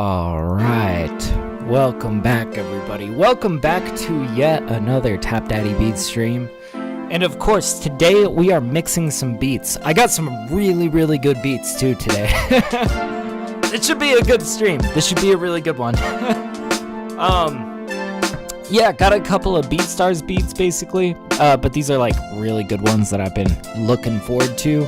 All right, welcome back everybody. Welcome back to yet another TapDaddyBeats stream. And of course, today we are mixing some beats. I got some really good beats too today. It should be a good stream. This should be a really good one. Yeah, got a couple of BeatStars beats basically, but these are like really good ones that I've been looking forward to.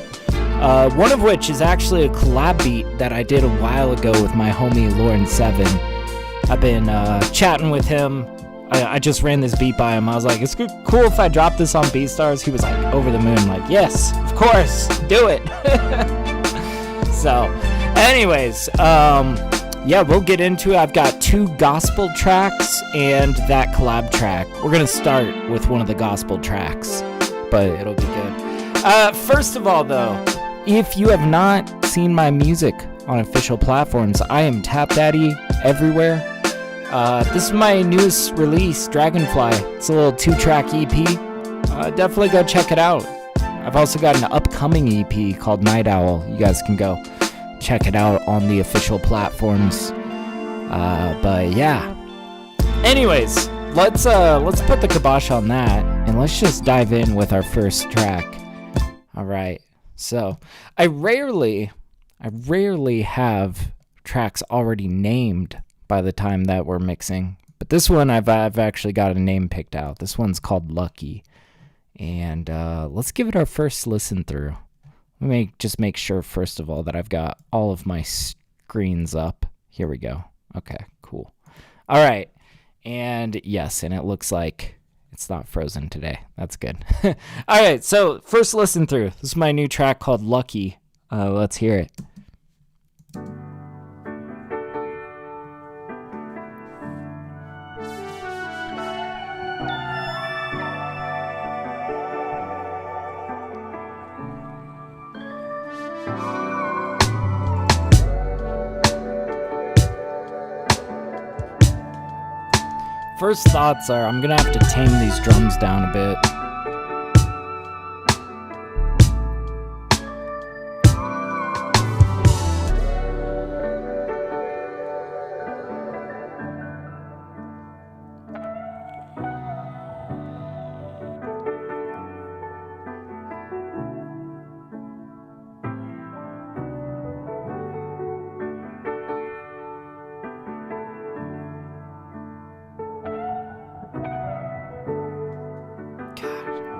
One of which is actually a collab beat that I did a while ago with my homie Lauren7. I've been chatting with him. I just ran this beat by him. I was like, it's cool if I drop this on BeatStars. He was like over the moon, like, yes, of course, do it. So, anyways, yeah, we'll get into it. I've got 2 gospel tracks and that collab track. We're gonna start with one of the gospel tracks, but it'll be good. First of all, though, if you have not seen my music on official platforms, I am TapDaddy everywhere. This is my newest release, Dragonfly. It's a little 2-track EP. Definitely go check it out. I've also got an upcoming EP called Night Owl. You guys can go check it out on the official platforms. But yeah. Anyways, let's put the kibosh on that and let's just dive in with our first track. All right. So I rarely have tracks already named by the time that we're mixing, but this one I've actually got a name picked out. This one's called Lucky, and let's give it our first listen through. Let me just make sure first of all that I've got all of my screens up. Here we go. Okay, cool. All right, and yes, and it looks like it's not frozen today. That's good. All right, so first listen through. This is my new track called Lucky. Let's hear it. First thoughts are I'm gonna have to tame these drums down a bit.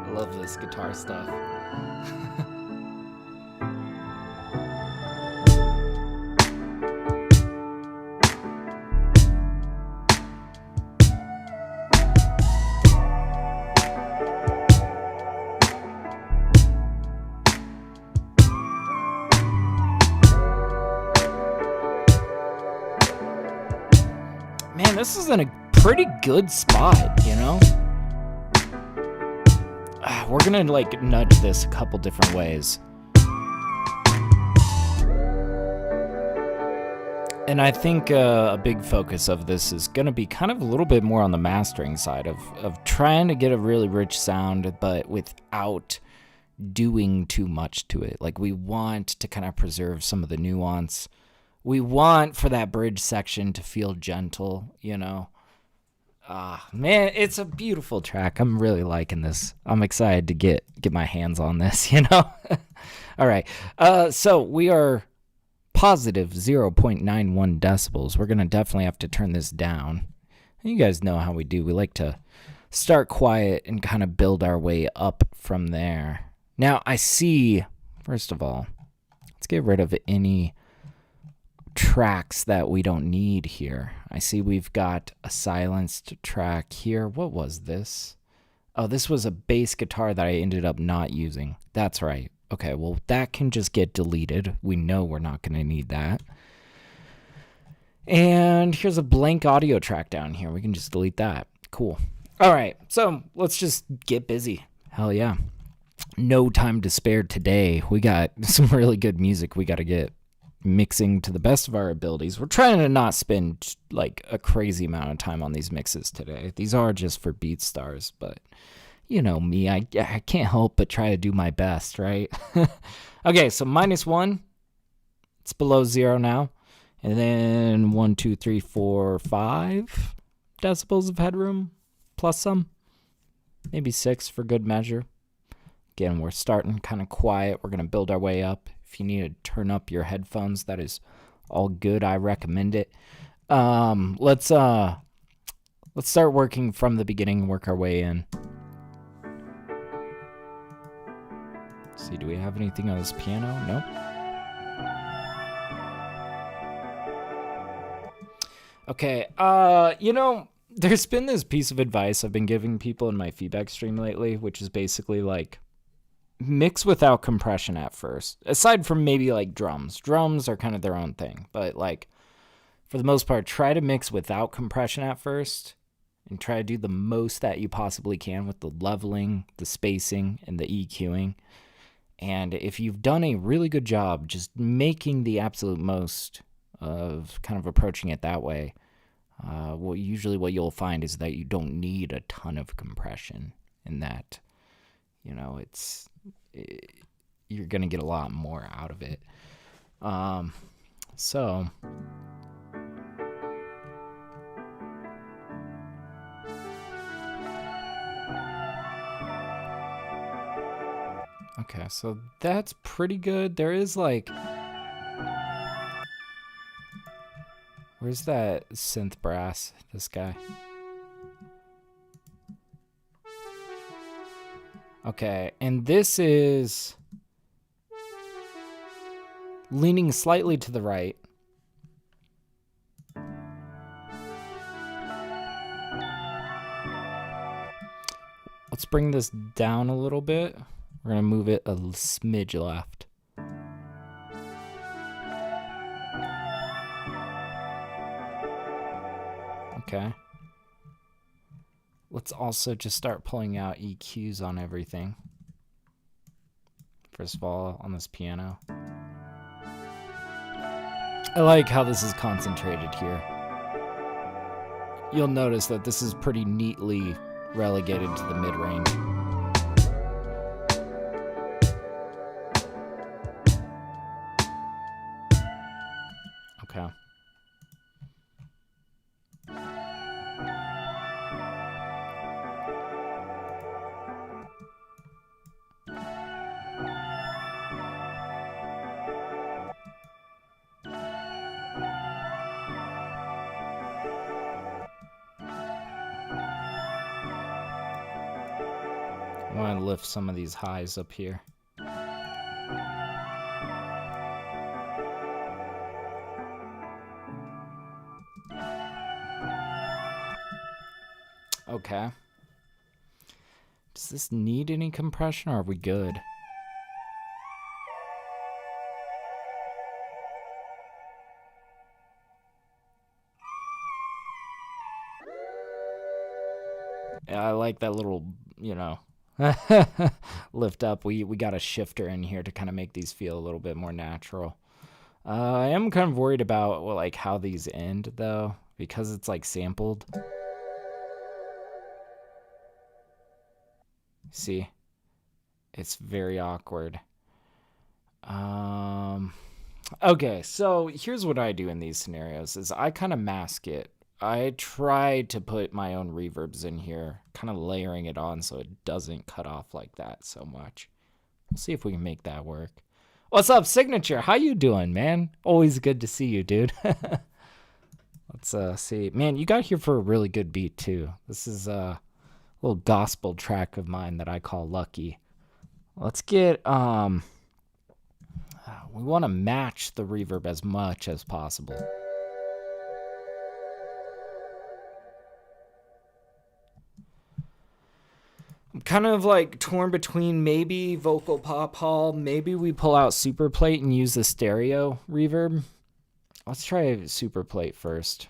I love this guitar stuff. Man, this is in a pretty good spot, you know? We're gonna like nudge this a couple different ways. And I think a big focus of this is gonna be kind of a little bit more on the mastering side of trying to get a really rich sound, but without doing too much to it. Like we want to kind of preserve some of the nuance. We want for that bridge section to feel gentle, you know? Man, it's a beautiful track. I'm really liking this. I'm excited to get my hands on this, you know? All right. So we are positive 0.91 decibels. We're going to definitely have to turn this down. You guys know how we do. We like to start quiet and kind of build our way up from there. Now, I see, first of all, let's get rid of any tracks that we don't need here. I see we've got a silenced track here. What was this? Oh, this was a bass guitar that I ended up not using. That's right. Okay, well, that can just get deleted. We know we're not going to need that. And here's a blank audio track down here. We can just delete that. Cool. All right, so let's just get busy. Hell yeah. No time to spare today. We got some really good music we got to get mixing to the best of our abilities. We're trying to not spend like a crazy amount of time on these mixes today. These are just for BeatStars, but you know me, I can't help but try to do my best, right? Okay, so -1, it's below 0 now, And then 1, 2, 3, 4, 5 decibels of headroom, plus some. Maybe 6 for good measure. Again, we're starting kind of quiet. We're going to build our way up. If you need to turn up your headphones, that is all good. I recommend it. Let's start working from the beginning and work our way in. Let's see, do we have anything on this piano? Nope. Okay, there's been this piece of advice I've been giving people in my feedback stream lately, which is basically like mix without compression at first. Aside from maybe like drums. Drums are kind of their own thing, but like for the most part, try to mix without compression at first and try to do the most that you possibly can with the leveling, the spacing, and the EQing. And if you've done a really good job just making the absolute most of kind of approaching it that way, usually what you'll find is that you don't need a ton of compression, and that, you're going to get a lot more out of it. Okay, so that's pretty good. There is like... Where's that synth brass? This guy. Okay, and this is leaning slightly to the right. Let's bring this down a little bit. We're gonna move it a smidge left. Okay. Let's also just start pulling out EQs on everything. First of all, on this piano. I like how this is concentrated here. You'll notice that this is pretty neatly relegated to the mid-range. Okay. I want to lift some of these highs up here. Okay. Does this need any compression, or are we good? Yeah, I like that little, lift up. We got a shifter in here to kind of make these feel a little bit more natural. I am kind of worried about how these end though, because it's like sampled. See, it's very awkward. Okay, so here's what I do in these scenarios is I kind of mask it. I try to put my own reverbs in here, kind of layering it on so it doesn't cut off like that so much. We'll see if we can make that work. What's up, Signature? How you doing, man? Always good to see you, dude. Let's see. Man, you got here for a really good beat, too. This is a little gospel track of mine that I call Lucky. Let's get... we want to match the reverb as much as possible. I'm kind of torn between maybe vocal pop hall, maybe we pull out super plate and use the stereo reverb. Let's try super plate first.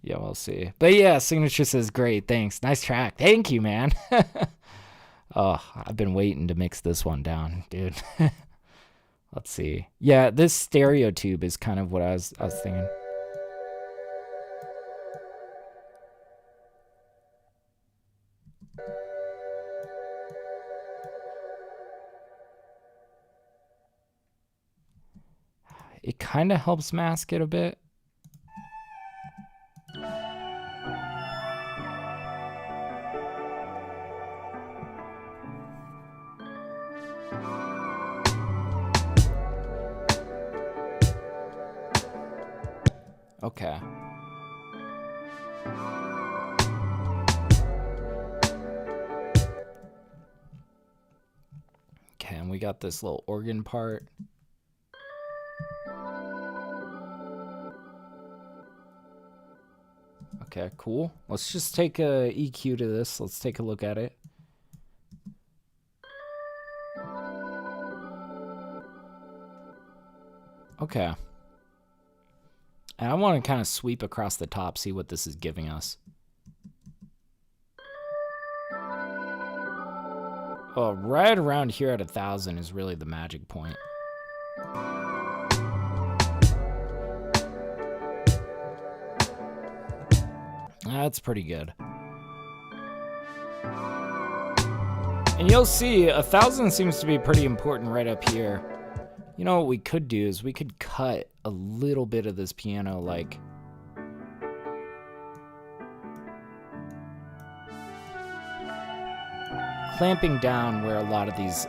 Yeah, we'll see. But yeah, Signature says great, thanks. Nice track. Thank you, man. Oh, I've been waiting to mix this one down, dude. Let's see. Yeah, this stereo tube is kind of what I was thinking. it kind of helps mask it a bit. Okay. Okay, and we got this little organ part. Okay, cool. Let's just take a EQ to this. Let's take a look at it. Okay. And I want to kind of sweep across the top, see what this is giving us. Oh, right around here at 1,000 is really the magic point. That's pretty good. And you'll see 1,000 seems to be pretty important right up here. You know what we could do is we could cut a little bit of this piano, like clamping down where a lot of these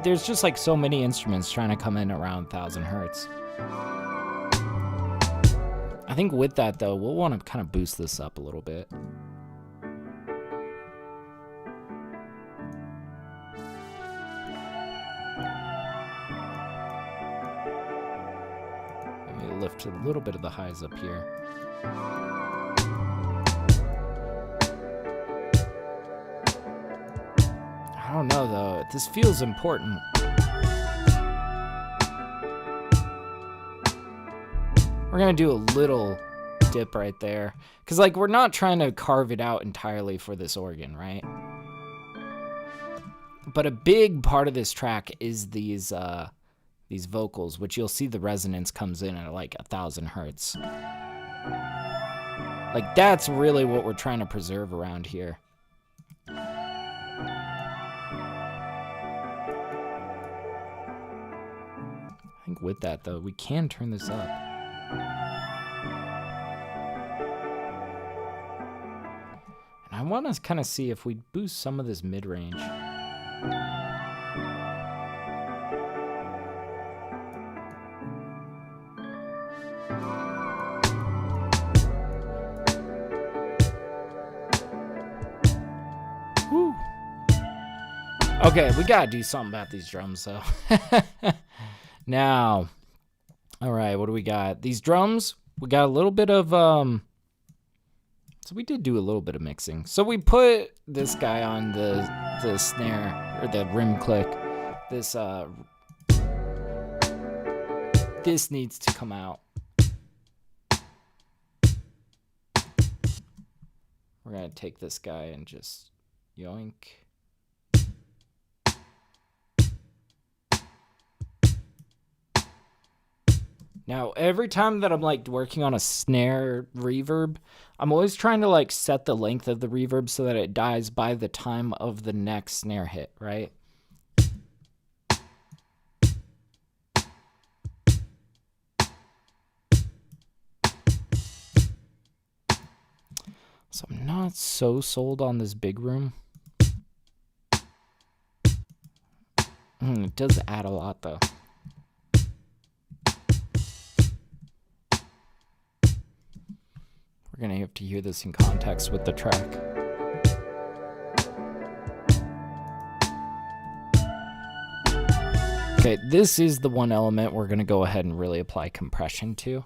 there's just like so many instruments trying to come in around 1,000 hertz. I think with that though, we'll want to kind of boost this up a little bit. Lift a little bit of the highs up here. I don't know though, this feels important. We're gonna do a little dip right there, because like we're not trying to carve it out entirely for this organ, right? But a big part of this track is these vocals, which you'll see the resonance comes in at like 1,000 hertz. Like that's really what we're trying to preserve around here. I think with that though, we can turn this up. And I want to kind of see if we boost some of this mid-range. Okay, we gotta do something about these drums, though. Now, all right, what do we got? These drums, we got a little bit of, so we did do a little bit of mixing. So we put this guy on the snare, or the rim click. This needs to come out. We're gonna take this guy and just yoink. Now, every time that I'm like working on a snare reverb, I'm always trying to like set the length of the reverb so that it dies by the time of the next snare hit, right? So I'm not so sold on this big room. It does add a lot though. We're gonna have to hear this in context with the track. Okay, this is the one element we're gonna go ahead and really apply compression to.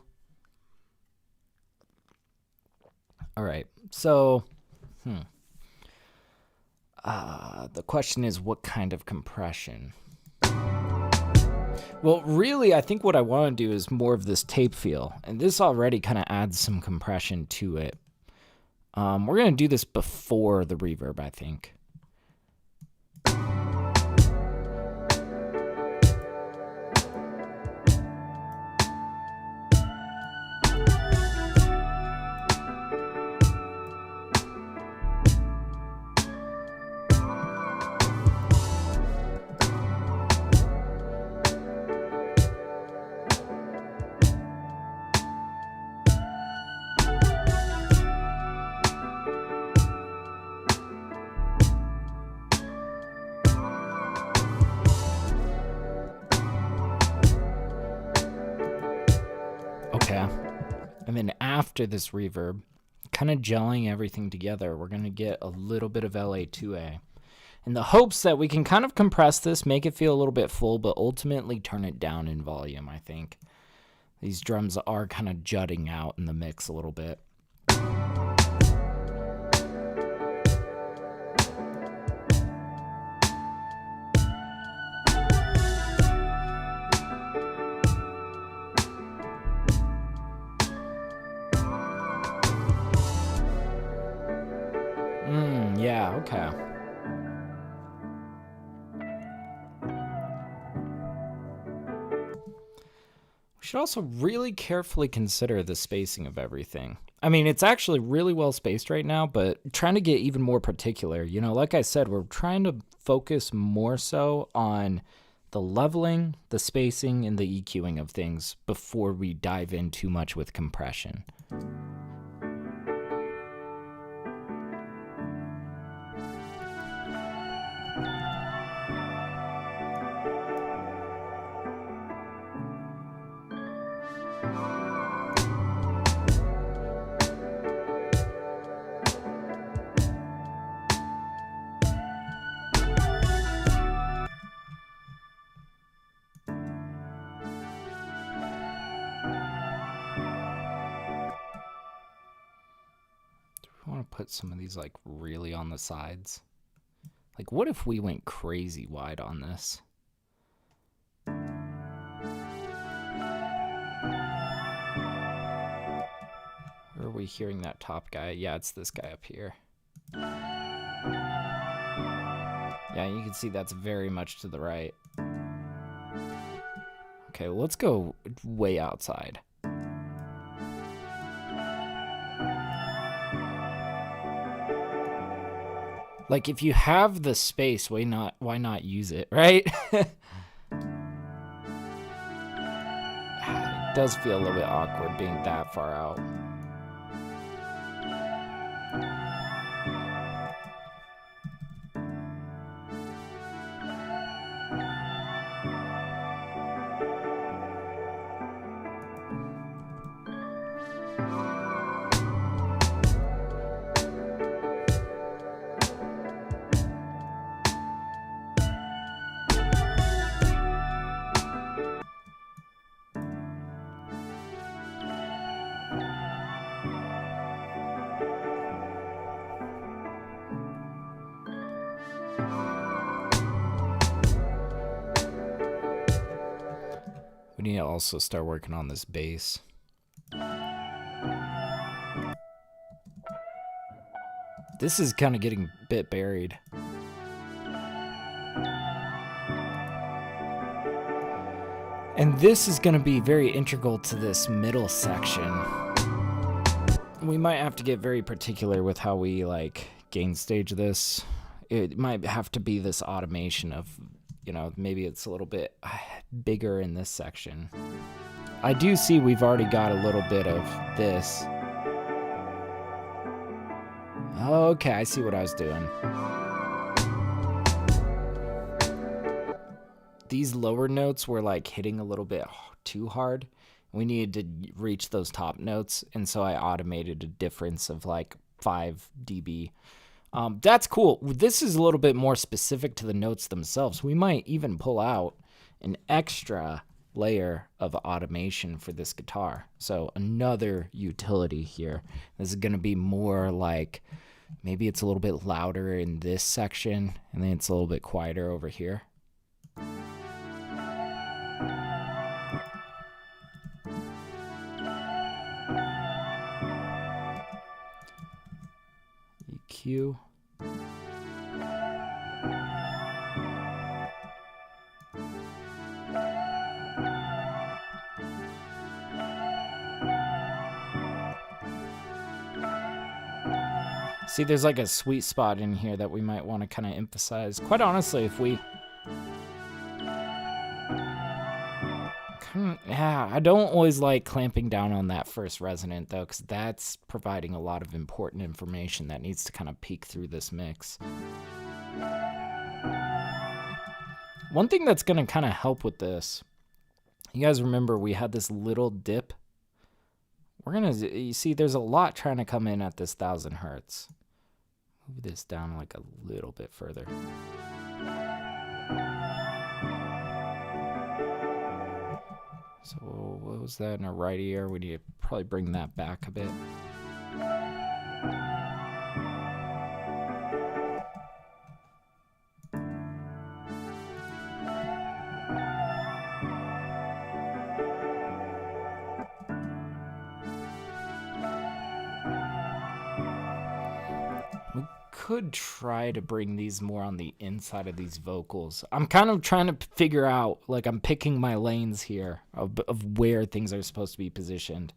All right, so, the question is, what kind of compression? Well, really, I think what I want to do is more of this tape feel, and this already kind of adds some compression to it. We're going to do this before the reverb, I think. Okay. And then after this reverb, kind of gelling everything together, we're going to get a little bit of LA2A. In the hopes that we can kind of compress this, make it feel a little bit full, but ultimately turn it down in volume, I think. These drums are kind of jutting out in the mix a little bit. Yeah, okay. We should also really carefully consider the spacing of everything. I mean, it's actually really well spaced right now, but trying to get even more particular. You know, like I said, we're trying to focus more so on the leveling, the spacing, and the EQing of things before we dive in too much with compression. I want to put some of these like really on the sides. Like, what if we went crazy wide on this? Where are we hearing that top guy? Yeah, it's this guy up here. Yeah, you can see that's very much to the right. Okay, let's go way outside. Like, if you have the space, why not use it, right? It does feel a little bit awkward being that far out. We need to also start working on this bass. This is kind of getting a bit buried. And this is going to be very integral to this middle section. We might have to get very particular with how we like gain stage this. It might have to be this automation of, you know, maybe it's a little bit bigger in this section. I do see we've already got a little bit of this. Okay, I see what I was doing. These lower notes were like hitting a little bit too hard. We needed to reach those top notes, and so I automated a difference of like 5 dB. That's cool. This is a little bit more specific to the notes themselves. We might even pull out an extra layer of automation for this guitar. So another utility here. This is going to be more like, maybe it's a little bit louder in this section, and then it's a little bit quieter over here. EQ. See, there's like a sweet spot in here that we might want to kind of emphasize. Quite honestly, if we... Yeah, I don't always like clamping down on that first resonant, though, because that's providing a lot of important information that needs to kind of peek through this mix. One thing that's going to kind of help with this, you guys remember we had this little dip you see, there's a lot trying to come in at this 1000 hertz. Move this down like a little bit further. So what was that in our right ear? We need to probably bring that back a bit. Could try to bring these more on the inside of these vocals. I'm kind of trying to figure out, like, I'm picking my lanes here of where things are supposed to be positioned.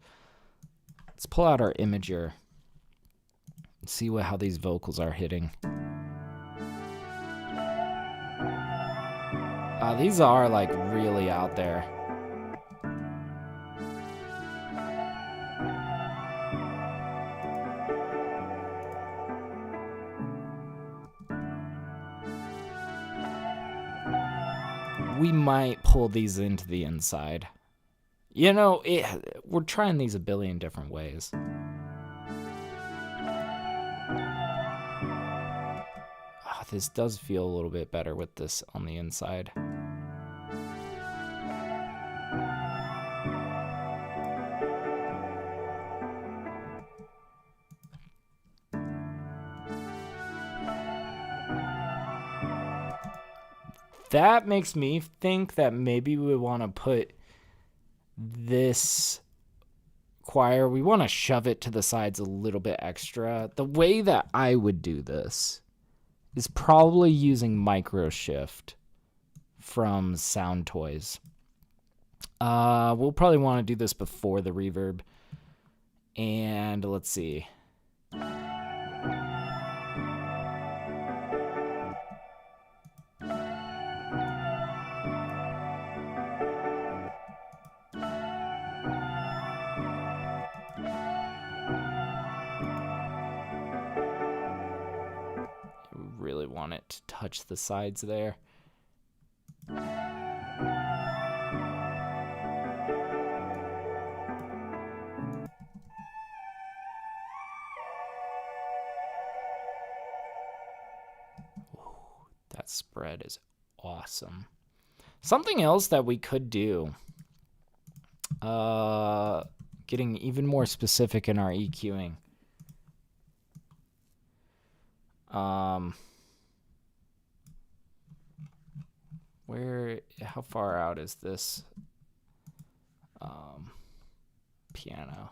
Let's pull out our imager and see how these vocals are hitting. These are like really out there. We might pull these into the inside. You know, we're trying these a billion different ways. This does feel a little bit better with this on the inside. That makes me think that maybe we want to put this choir, we want to shove it to the sides a little bit extra. The way that I would do this is probably using micro shift from Sound Toys. We'll probably want to do this before the reverb. And let's see. Really want it to touch the sides there. That spread is awesome. Something else that we could do, getting even more specific in our EQing. How far out is this piano?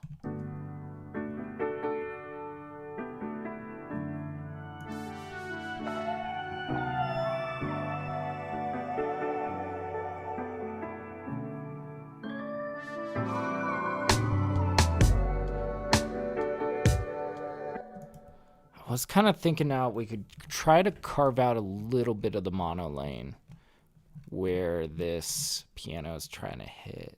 I was kind of thinking out we could try to carve out a little bit of the mono lane where this piano is trying to hit.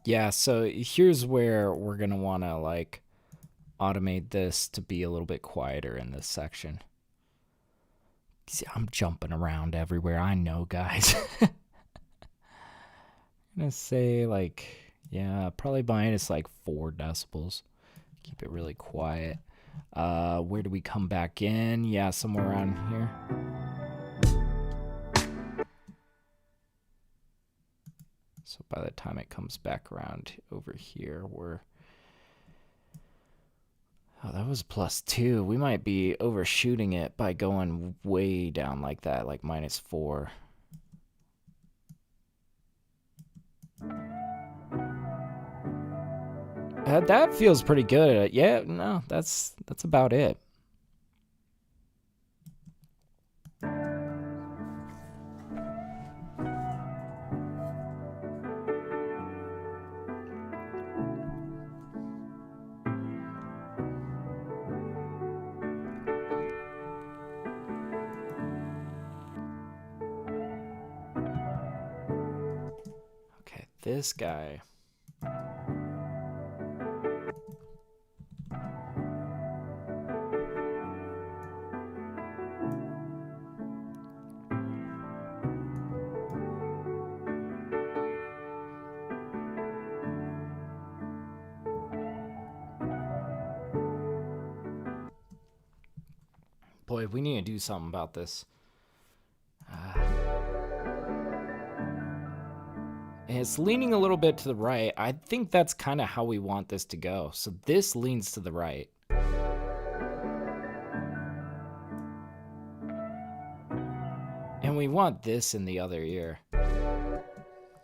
Yeah, so here's where we're going to want to like automate this to be a little bit quieter in this section. See, I'm jumping around everywhere. I know, guys. I'm going to say like, yeah, probably minus like 4 decibels. Keep it really quiet. Where do we come back in? Yeah, somewhere around here. So by the time it comes back around over here, we're... Oh, that was +2. We might be overshooting it by going way down like that, like -4. That feels pretty good. Yeah, no, that's about it. Okay, this guy. Boy, we need to do something about this. It's leaning a little bit to the right. I think that's kind of how we want this to go. So this leans to the right. And we want this in the other ear.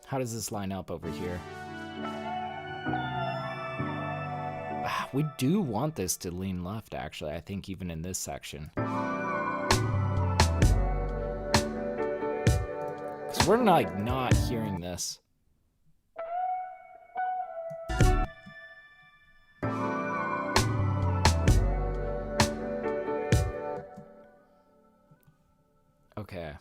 How does this line up over here? We do want this to lean left, actually. I think even in this section. Because we're not hearing this. Okay.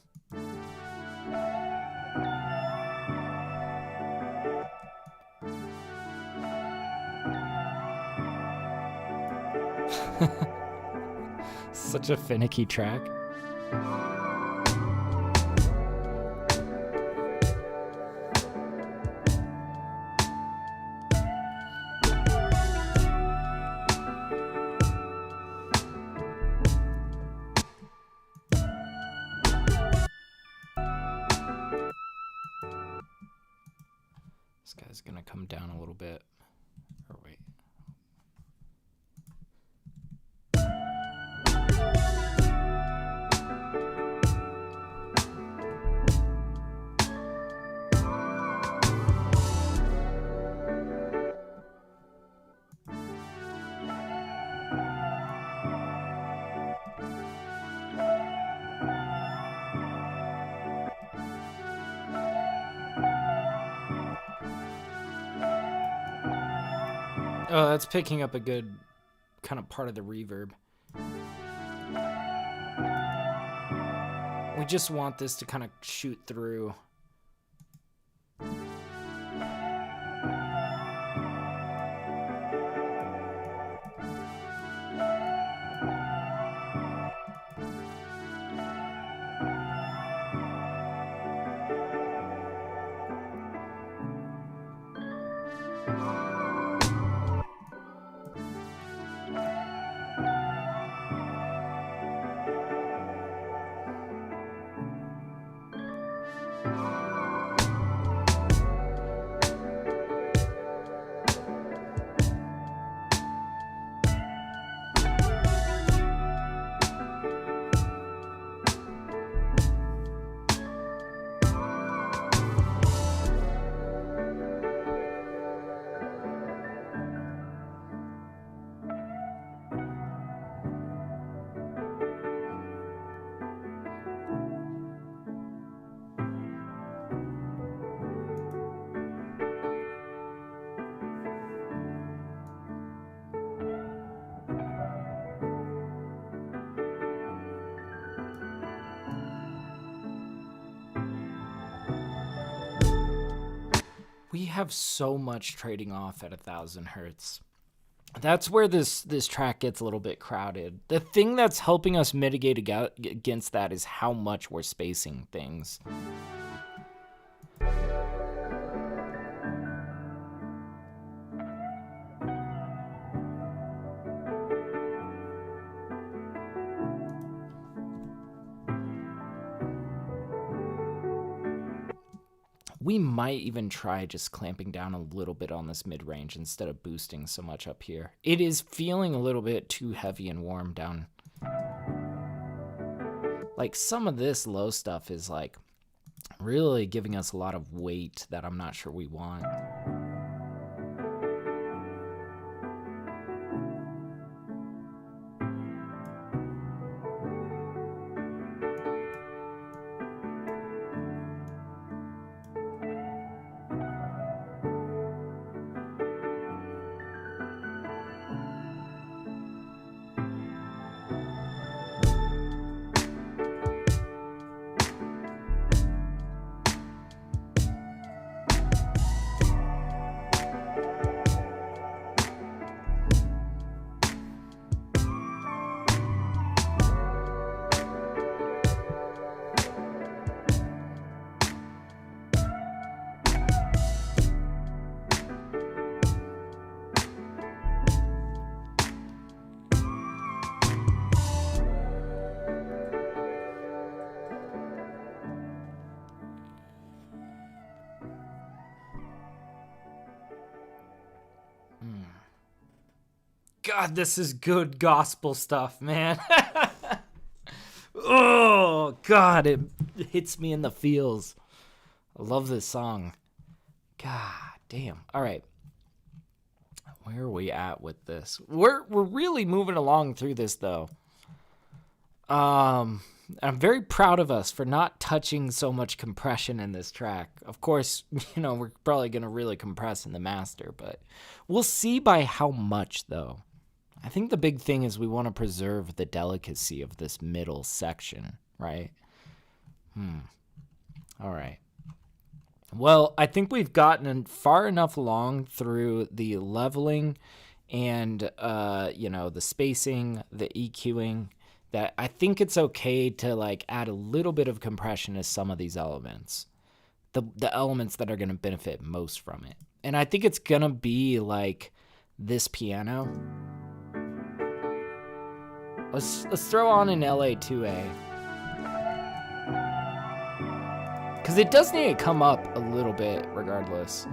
Such a finicky track. This guy's gonna come down a little bit. Or wait. Oh, that's picking up a good kind of part of the reverb. We just want this to kind of shoot through. We have so much trading off at 1,000 hertz. That's where this track gets a little bit crowded. The thing that's helping us mitigate against that is how much we're spacing things. We might even try just clamping down a little bit on this mid-range instead of boosting so much up here. It is feeling a little bit too heavy and warm down. Like some of this low stuff is like really giving us a lot of weight that I'm not sure we want. God, this is good gospel stuff, man. Oh, God, it hits me in the feels. I love this song. God damn. All right. Where are we at with this? We're really moving along through this, though. I'm very proud of us for not touching so much compression in this track. Of course, we're probably going to really compress in the master, but we'll see by how much, though. I think the big thing is we want to preserve the delicacy of this middle section, right? All right. Well, I think we've gotten far enough along through the leveling and, the spacing, the EQing, that I think it's okay to like add a little bit of compression to some of these elements, the elements that are going to benefit most from it. And I think it's going to be like this piano. Let's throw on an LA2A. Because it does need to come up a little bit regardless.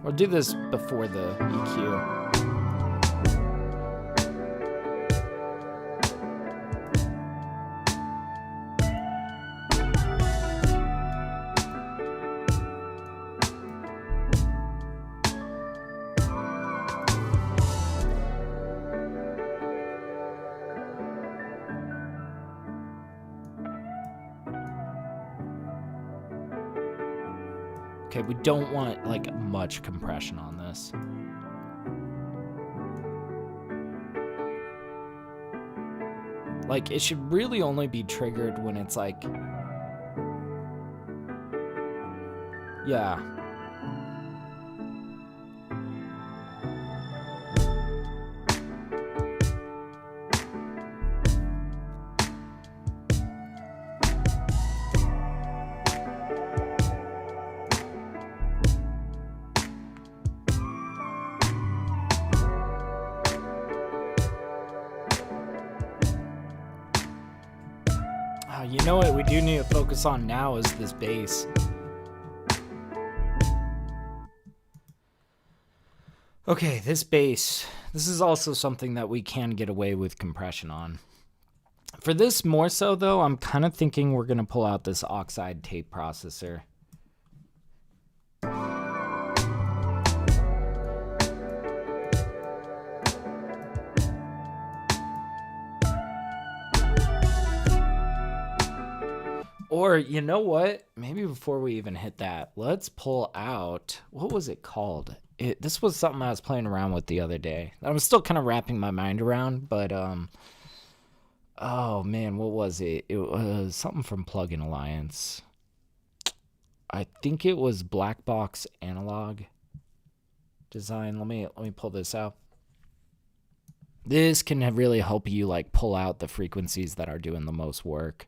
We'll do this before the EQ. Okay, we don't want like much compression on this. Like it should really only be triggered when it's like, yeah. You know what we do need to focus on now is this bass. Okay, this bass. This is also something that we can get away with compression on. For this more so, though, I'm kind of thinking we're going to pull out this oxide tape processor. Or, you know what? Maybe before we even hit that, let's pull out, what was it called? This was something I was playing around with the other day. I was still kind of wrapping my mind around, but, oh man, what was it? It was something from Plugin Alliance. I think it was Black Box Analog Design. Let me pull this out. This can really help you like pull out the frequencies that are doing the most work.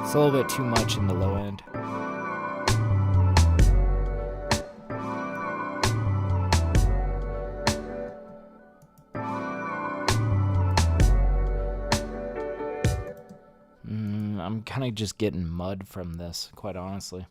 It's a little bit too much in the low end. I'm kind of just getting mud from this, quite honestly.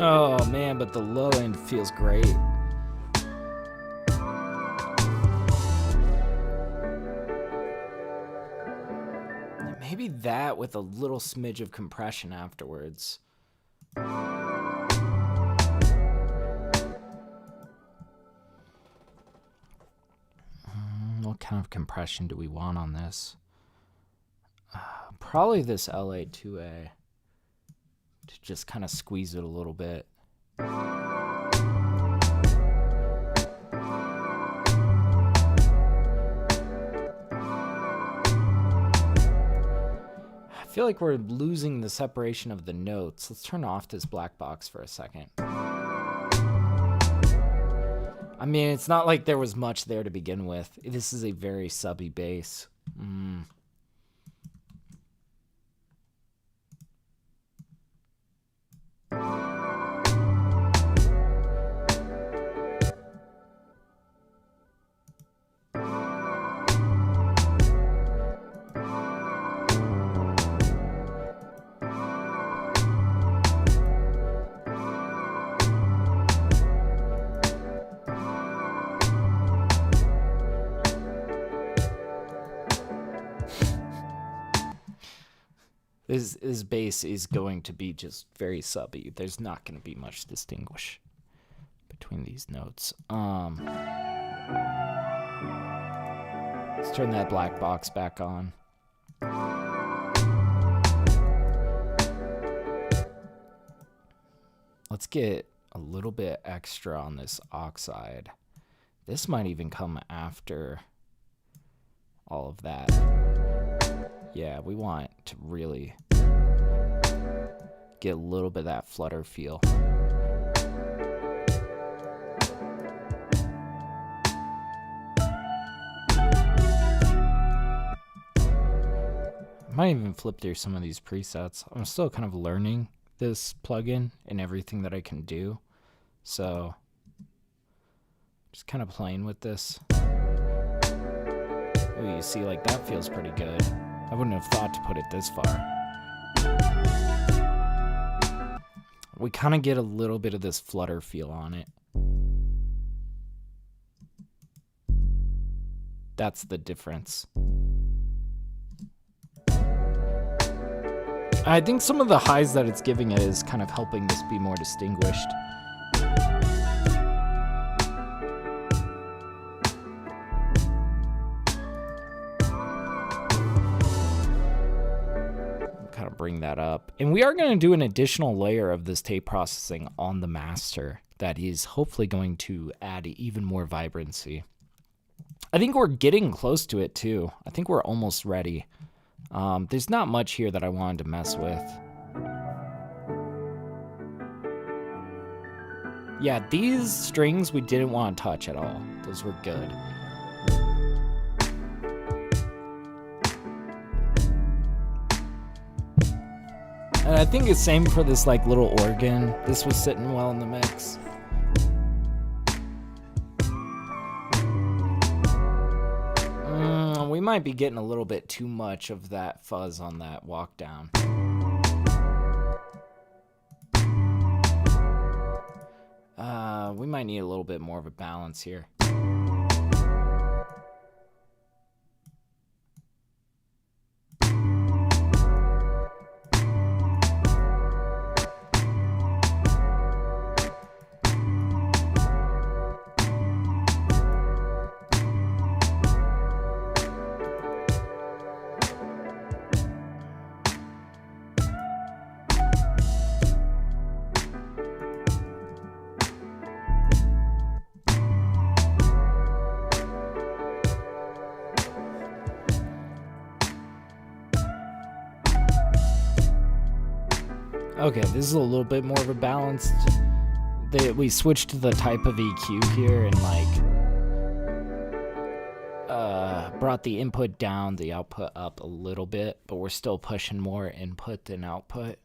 Oh man, but the low end feels great. Maybe that with a little smidge of compression afterwards. What kind of compression do we want on this? Probably this LA2A. To just kind of squeeze it a little bit. feel like we're losing the separation of the notes. Let's turn off this black box for a second. I mean, it's not like there was much there to begin with. This is a very subby bass. This bass is going to be just very subby. There's not going to be much distinguish between these notes. Let's turn that black box back on. Let's get a little bit extra on this oxide. This might even come after all of that. Yeah, we want to really get a little bit of that flutter feel. I might even flip through some of these presets. I'm still kind of learning this plugin and everything that I can do. So just kind of playing with this. Ooh, you see, like, that feels pretty good. I wouldn't have thought to put it this far. We kind of get a little bit of this flutter feel on it. That's the difference. I think some of the highs that it's giving it is kind of helping this be more distinguished. Bring that up, and we are going to do an additional layer of this tape processing on the master that is hopefully going to add even more vibrancy. I think we're getting close to it too. I think we're almost ready. There's not much here that I wanted to mess with. Yeah, these strings we didn't want to touch at all. Those were good. And I think it's same for this like little organ. This was sitting well in the mix. We might be getting a little bit too much of that fuzz on that walk down. We might need a little bit more of a balance here. Okay, this is a little bit more of a balanced. We switched to the type of EQ here and like brought the input down, the output up a little bit, but we're still pushing more input than output.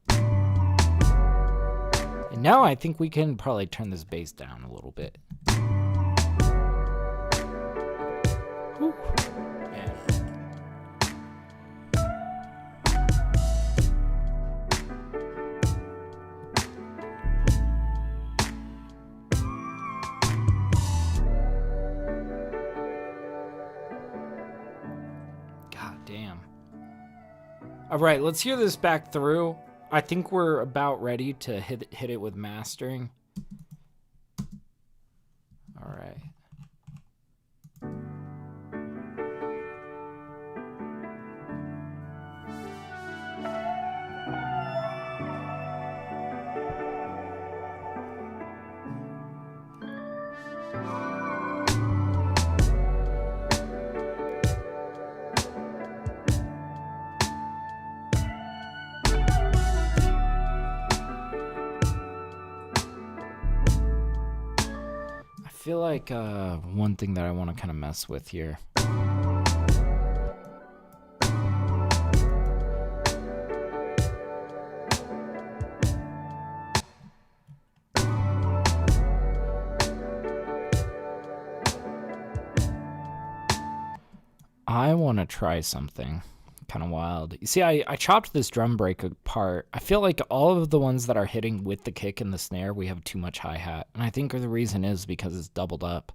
And now I think we can probably turn this bass down a little bit. Whew. Man. All right, let's hear this back through. I think we're about ready to hit it with mastering. All right. feel like one thing that I want to kind of mess with here. I want to try something kind of wild. You see, I chopped this drum break apart. I feel like all of the ones that are hitting with the kick and the snare, we have too much hi-hat. And I think the reason is because it's doubled up.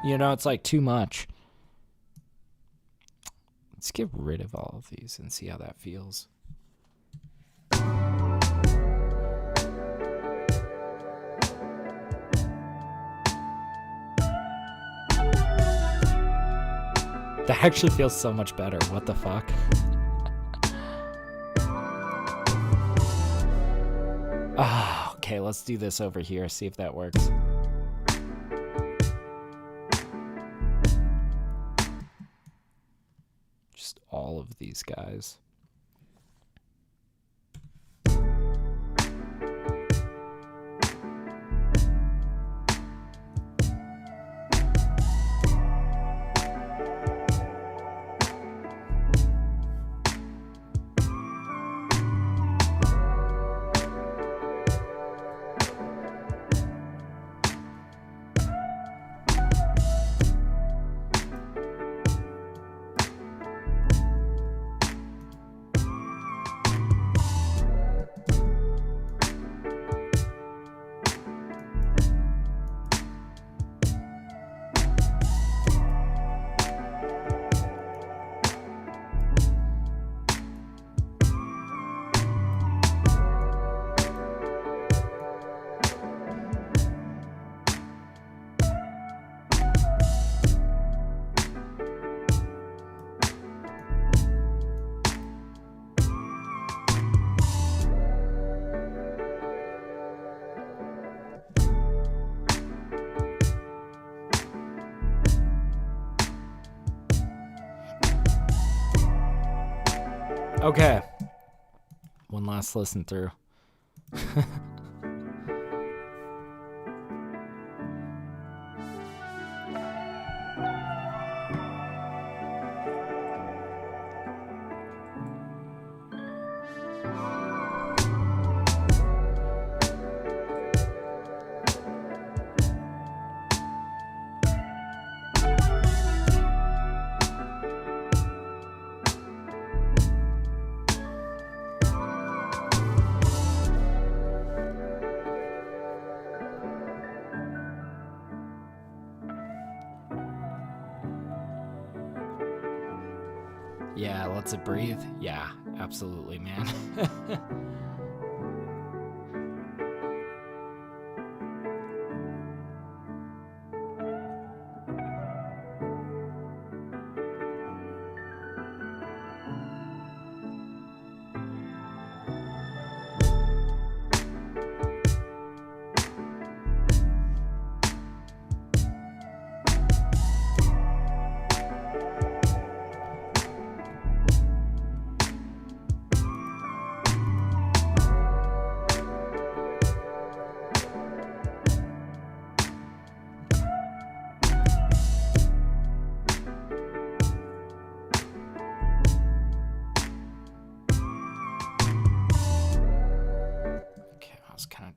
You know, it's like too much. Let's get rid of all of these and see how that feels. That actually feels so much better. What the fuck? Ah, okay, let's do this over here, see if that works. Just all of these guys. Okay. One last listen through. Yeah, lets it breathe. Yeah, absolutely, man.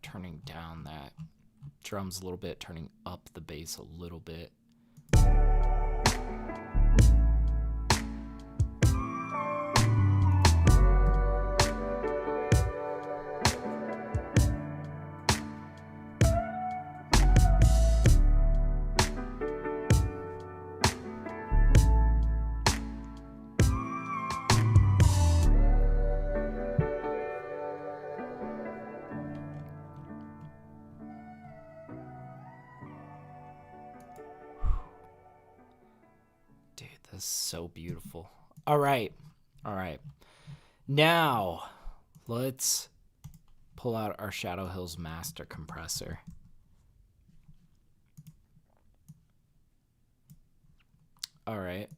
Turning down that drums a little bit, turning up the bass a little bit. This is so beautiful. All right. Now, let's pull out our Shadow Hills master compressor. All right.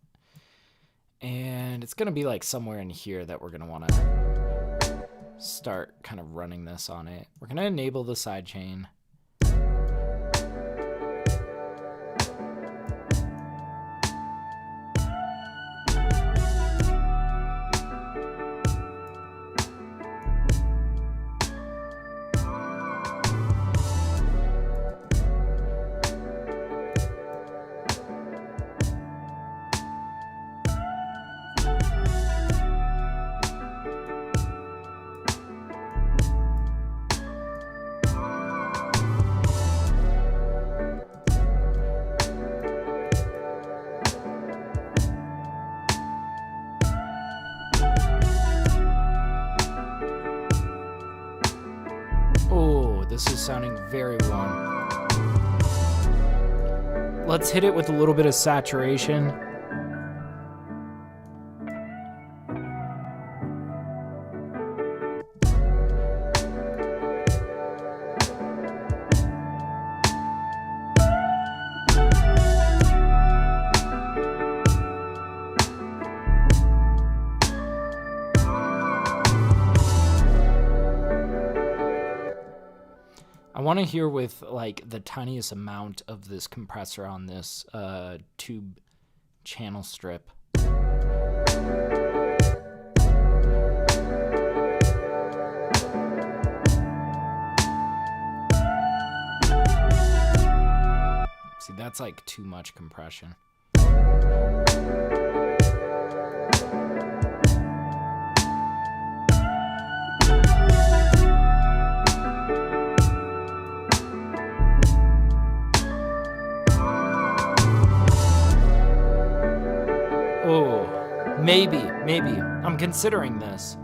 And it's going to be like somewhere in here that we're going to want to start kind of running this on it. We're gonna enable the sidechain. Oh, this is sounding very warm. Let's hit it with a little bit of saturation. I want to hear with like the tiniest amount of this compressor on this tube channel strip. See, that's like too much compression. Oh, maybe. I'm considering this.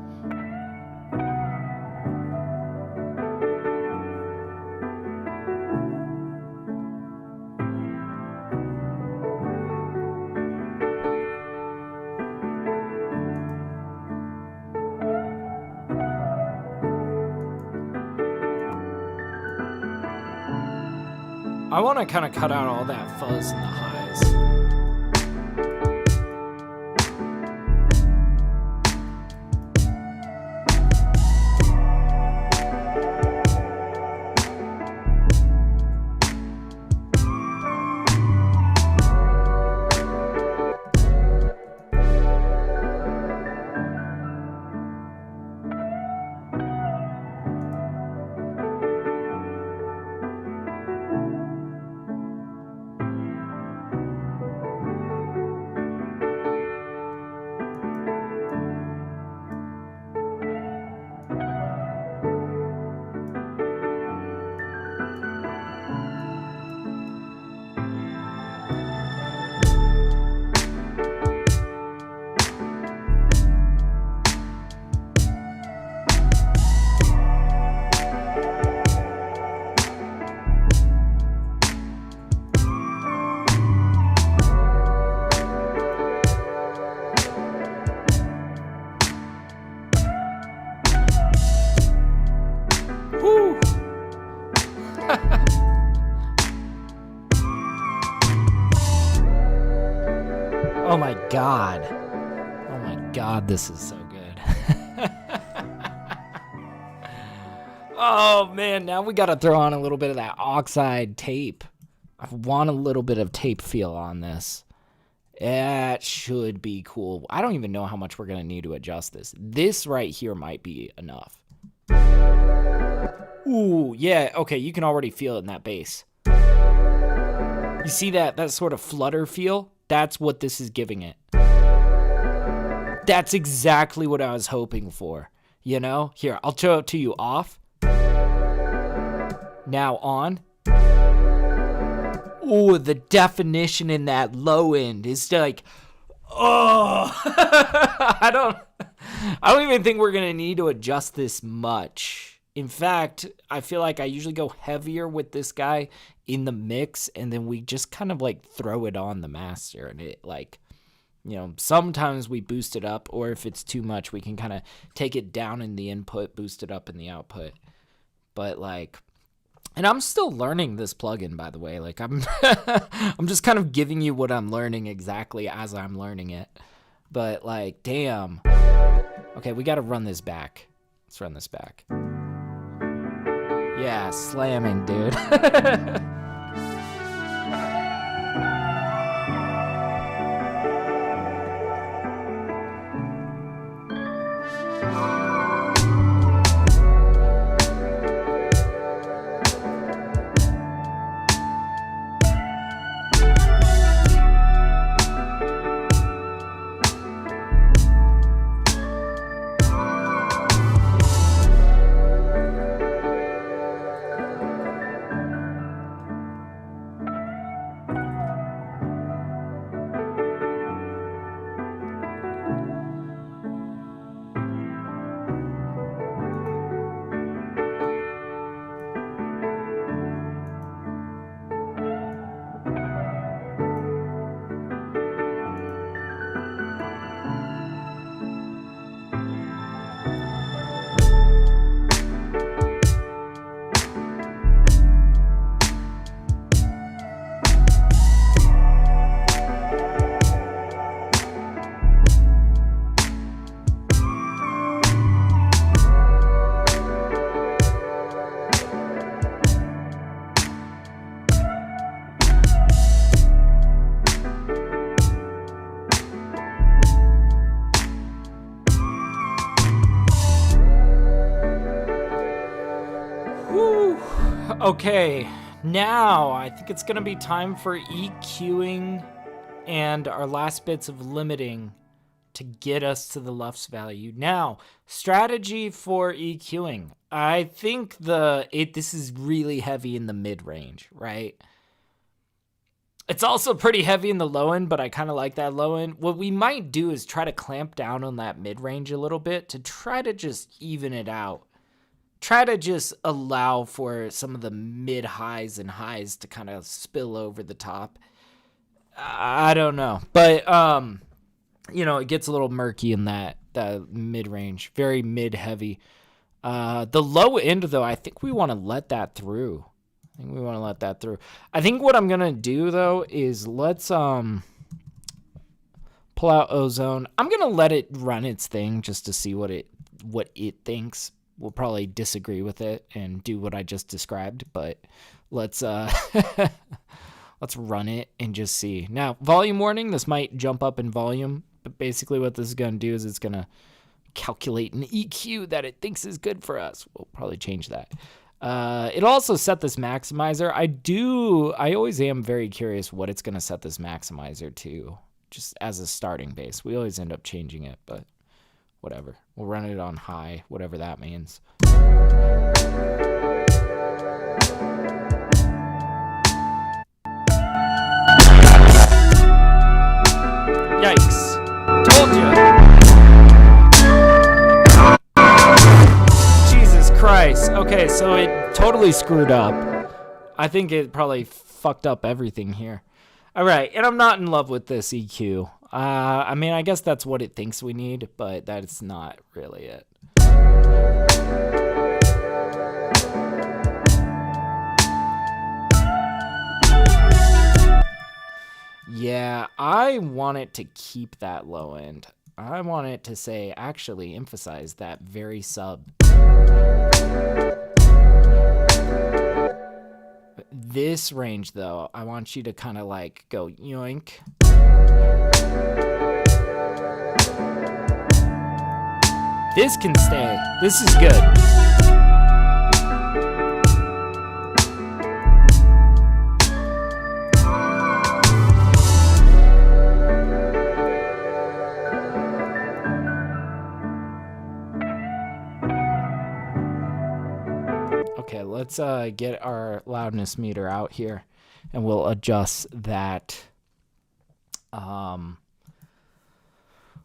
I want to kind of cut out all that fuzz in the highs. Oh my god. Oh my god, this is so good. Oh man, now we gotta throw on a little bit of that oxide tape. I want a little bit of tape feel on this. That should be cool. I don't even know how much we're gonna need to adjust this. This right here might be enough. Ooh, yeah, okay, you can already feel it in that bass. You see that sort of flutter feel? That's what this is giving it. That's exactly what I was hoping for. You know? Here, I'll show it to you off. Now on. Oh, the definition in that low end is like, oh. I don't even think we're gonna need to adjust this much. In fact, I feel like I usually go heavier with this guy in the mix, and then we just kind of like throw it on the master, and it like, you know, sometimes we boost it up, or if it's too much, we can kind of take it down in the input, boost it up in the output. But like, and I'm still learning this plugin, by the way. Like I'm just kind of giving you what I'm learning exactly as I'm learning it. But like, damn. Okay, we got to run this back. Let's run this back. Yeah, slamming, dude. Okay, now I think it's gonna be time for EQing and our last bits of limiting to get us to the LUFS value. Now, strategy for EQing. I think this is really heavy in the mid-range, right? It's also pretty heavy in the low end, but I kind of like that low end. What we might do is try to clamp down on that mid-range a little bit to try to just even it out. Try to just allow for some of the mid-highs and highs to kind of spill over the top. I don't know. But, you know, it gets a little murky in that mid-range. Very mid-heavy. The low end, though, I think we want to let that through. I think what I'm going to do, though, is let's pull out Ozone. I'm going to let it run its thing just to see what it thinks. We'll probably disagree with it and do what I just described, but let's let's run it and just see. Now, volume warning, this might jump up in volume, but basically what this is going to do is it's going to calculate an EQ that it thinks is good for us. We'll probably change that. It'll also set this maximizer. I always am very curious what it's going to set this maximizer to, just as a starting base. We always end up changing it, but whatever. We'll run it on high, whatever that means. Yikes. Told you. Jesus Christ. Okay, so it totally screwed up. I think it probably fucked up everything here. All right, and I'm not in love with this EQ. I mean, I guess that's what it thinks we need, but that's not really it. Yeah, I want it to keep that low end. I want it to say, actually emphasize that very sub. This range, though, I want you to kind of like go yoink. This can stay. This is good. Okay, let's get our loudness meter out here, and we'll adjust that.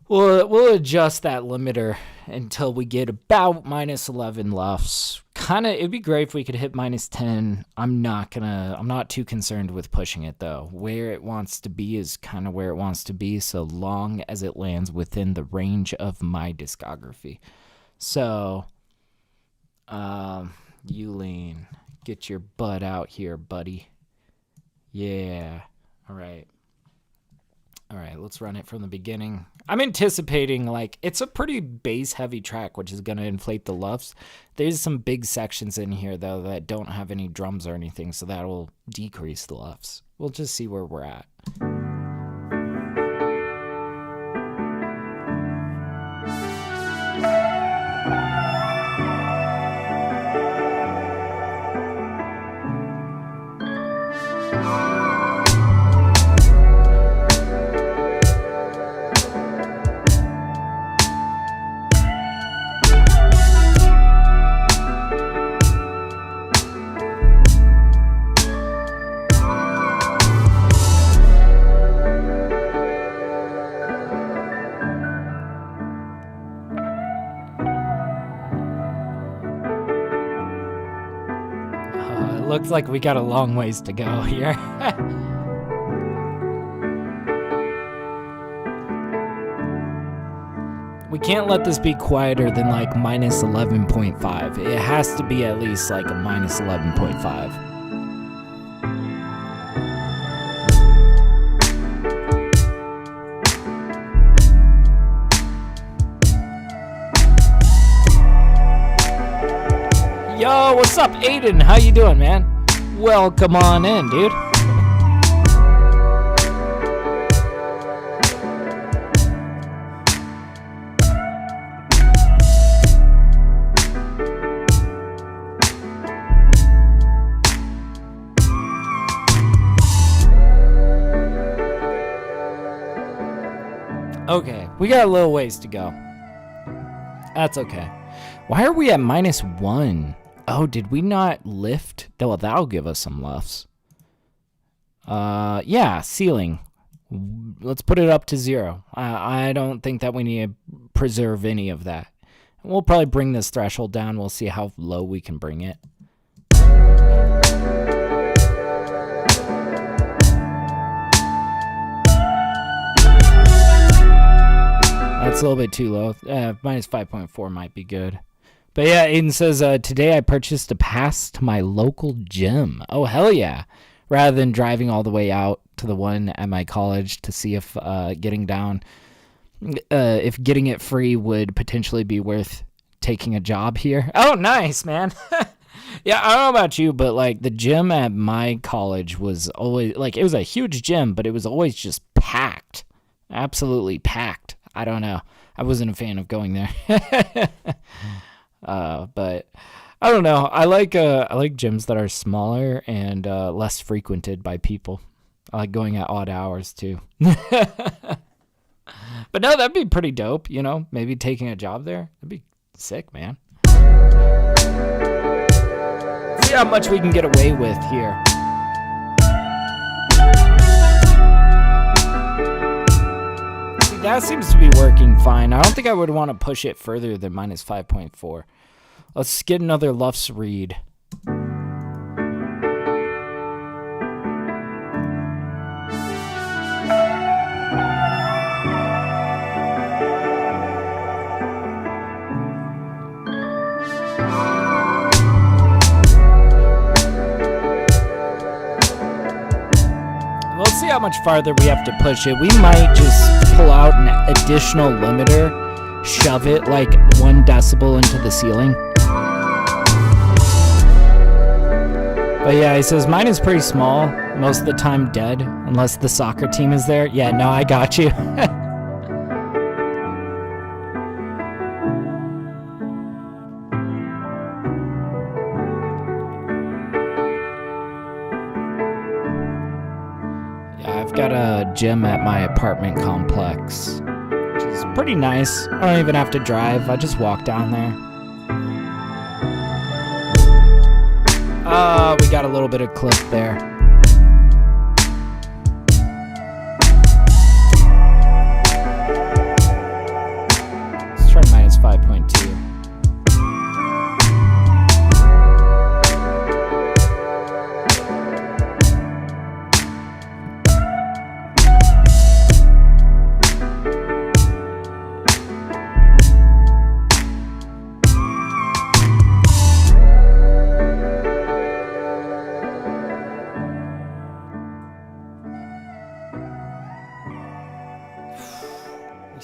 We'll adjust that limiter until we get about minus 11 LUFS. It'd be great if we could hit minus 10. I'm not too concerned with pushing it, though. Where it wants to be is kind of where it wants to be, so long as it lands within the range of my discography. So, Euleen, get your butt out here, buddy. Yeah. All right. right, let's run it from the beginning. I'm anticipating, like, it's a pretty bass-heavy track, which is going to inflate the LUFS. There's some big sections in here, though, that don't have any drums or anything, so that will decrease the LUFS. We'll just see where we're at. Looks like we got a long ways to go here. We can't let this be quieter than like minus 11.5. It has to be at least like a minus 11.5. Yo, what's up, Aiden? How you doing, man? Welcome on in, dude. Okay, we got a little ways to go. That's okay. Why are we at -1? Oh, did we not lift? Well, that'll give us some LUFS. Yeah, ceiling. Let's put it up to 0. I don't think that we need to preserve any of that. We'll probably bring this threshold down. We'll see how low we can bring it. That's a little bit too low. -5.4 might be good. But yeah, Aiden says, today I purchased a pass to my local gym. Oh, hell yeah. Rather than driving all the way out to the one at my college to see if getting it free would potentially be worth taking a job here. Oh, nice, man. Yeah, I don't know about you, but like the gym at my college was always, like, it was a huge gym, but it was always just packed. Absolutely packed. I don't know. I wasn't a fan of going there. But I don't know. I like gyms that are smaller and less frequented by people. I like going at odd hours too. But no, that'd be pretty dope, you know? Maybe taking a job there. That'd be sick, man. See how much we can get away with here. See, that seems to be working fine. I don't think I would want to push it further than -5.4. Let's get another LUFS read. Let's see how much farther we have to push it. We might just pull out an additional limiter, shove it like 1 decibel into the ceiling. But yeah, he says, mine is pretty small, most of the time dead, unless the soccer team is there. Yeah, no, I got you. Yeah, I've got a gym at my apartment complex, which is pretty nice. I don't even have to drive, I just walk down there. We got a little bit of clip there. Let's try -5.2.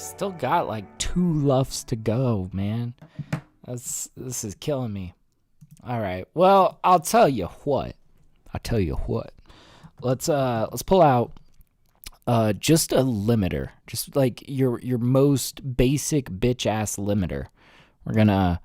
Still got like 2 LUFs to go, man. This is killing me. All right. Well, I'll tell you what. Let's pull out just a limiter, just like your most basic bitch ass limiter. We're gonna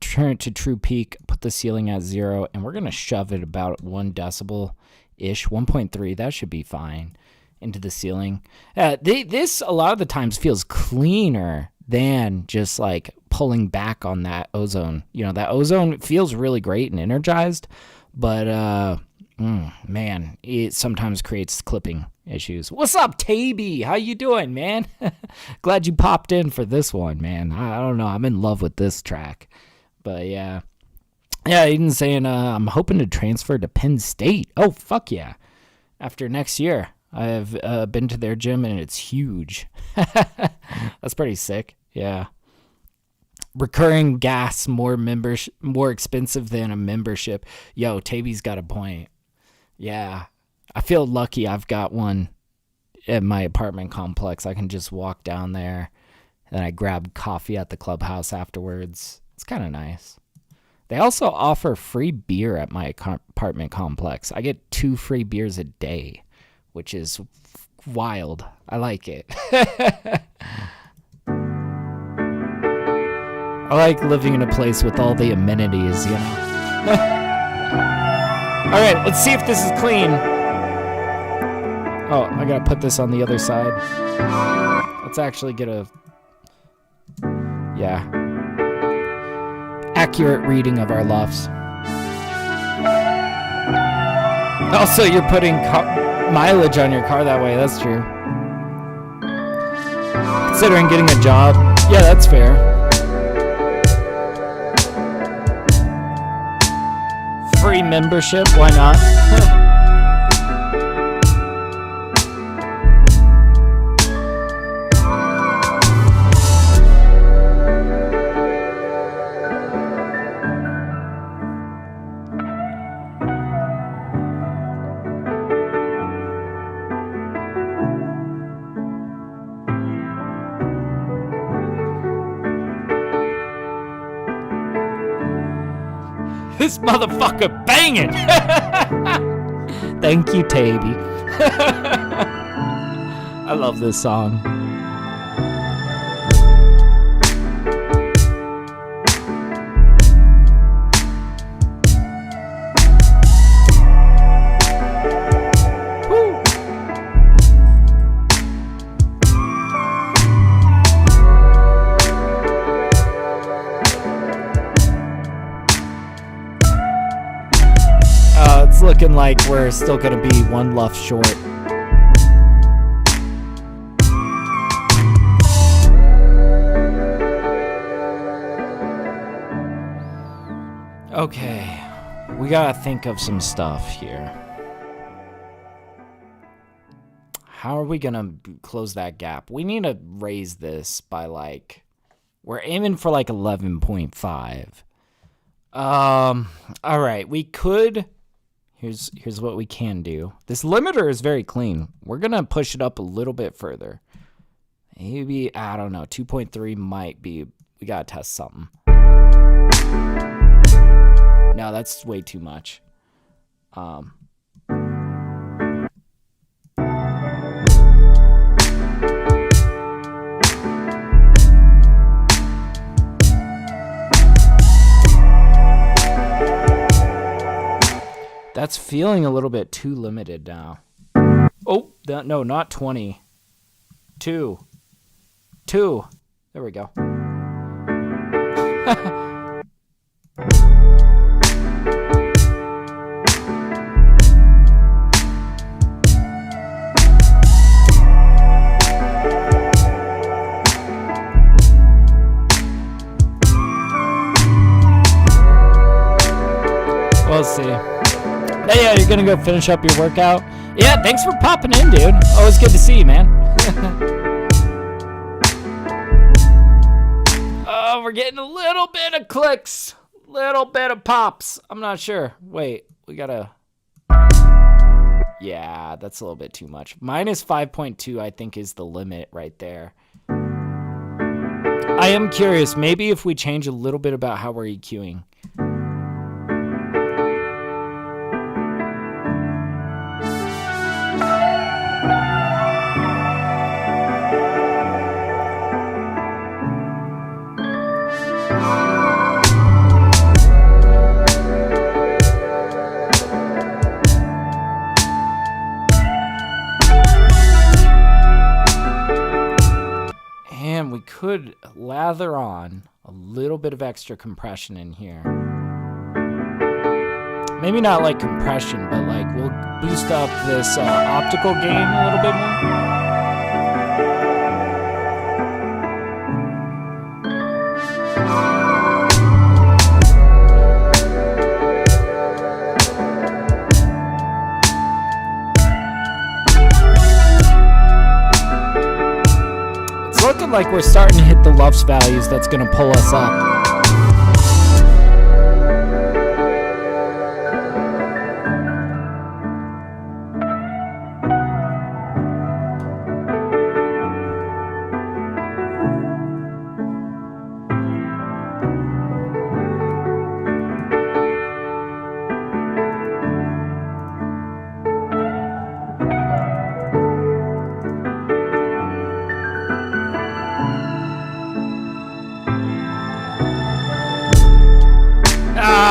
turn it to true peak, put the ceiling at 0, and we're gonna shove it about 1 decibel ish, 1.3. That should be fine into the ceiling. This a lot of the times feels cleaner than just like pulling back on that ozone. That ozone feels really great and energized, but man, it sometimes creates clipping issues. What's up, Tabby? How you doing, man? Glad you popped in for this one, man. I don't know. I'm in love with this track. But yeah, Aiden's saying I'm hoping to transfer to Penn State. Oh, fuck yeah. After next year. I've been to their gym, and it's huge. That's pretty sick. Yeah. Recurring gas, more expensive than a membership. Yo, Tabby's got a point. Yeah. I feel lucky I've got one at my apartment complex. I can just walk down there, and I grab coffee at the clubhouse afterwards. It's kind of nice. They also offer free beer at my apartment complex. I get 2 free beers a day, which is wild. I like it. I like living in a place with all the amenities, All right, let's see if this is clean. Oh, I gotta put this on the other side. Let's actually get a... Yeah. Accurate reading of our LUFs. Also, you're putting mileage on your car that way. That's true. Considering getting a job. Yeah, that's fair. Free membership, why not? This motherfucker banging. Thank you, Tabby. I love this song. Looking like we're still gonna be 1 LUF short. Okay, we gotta think of some stuff here. How are we gonna close that gap? We need to raise this by we're aiming for 11.5. All right, we could. Here's what we can do. This limiter is very clean. We're going to push it up a little bit further. Maybe, I don't know, 2.3 might be, we got to test something. No, that's way too much. That's feeling a little bit too limited now. Oh, no, not 20. 2. There we go. We'll see. Hey, yeah, you're gonna go finish up your workout? Yeah, thanks for popping in, dude. Always good to see you, man. Oh, we're getting a little bit of clicks. Little bit of pops. I'm not sure. Wait, we gotta... Yeah, that's a little bit too much. Minus 5.2, I think, is the limit right there. I am curious, maybe if we change a little bit about how we're EQing. And we could lather on a little bit of extra compression in here. Maybe not like compression, but like we'll boost up this optical gain a little bit more. Looking like we're starting to hit the LUFS values that's going to pull us up.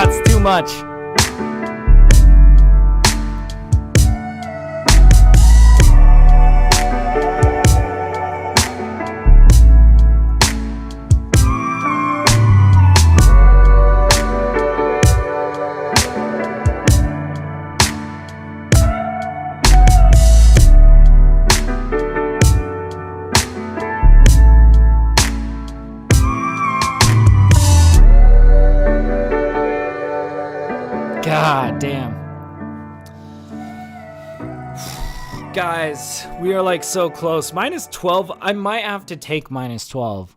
It's too much. God damn. Guys, we are like so close. -12. I might have to take -12.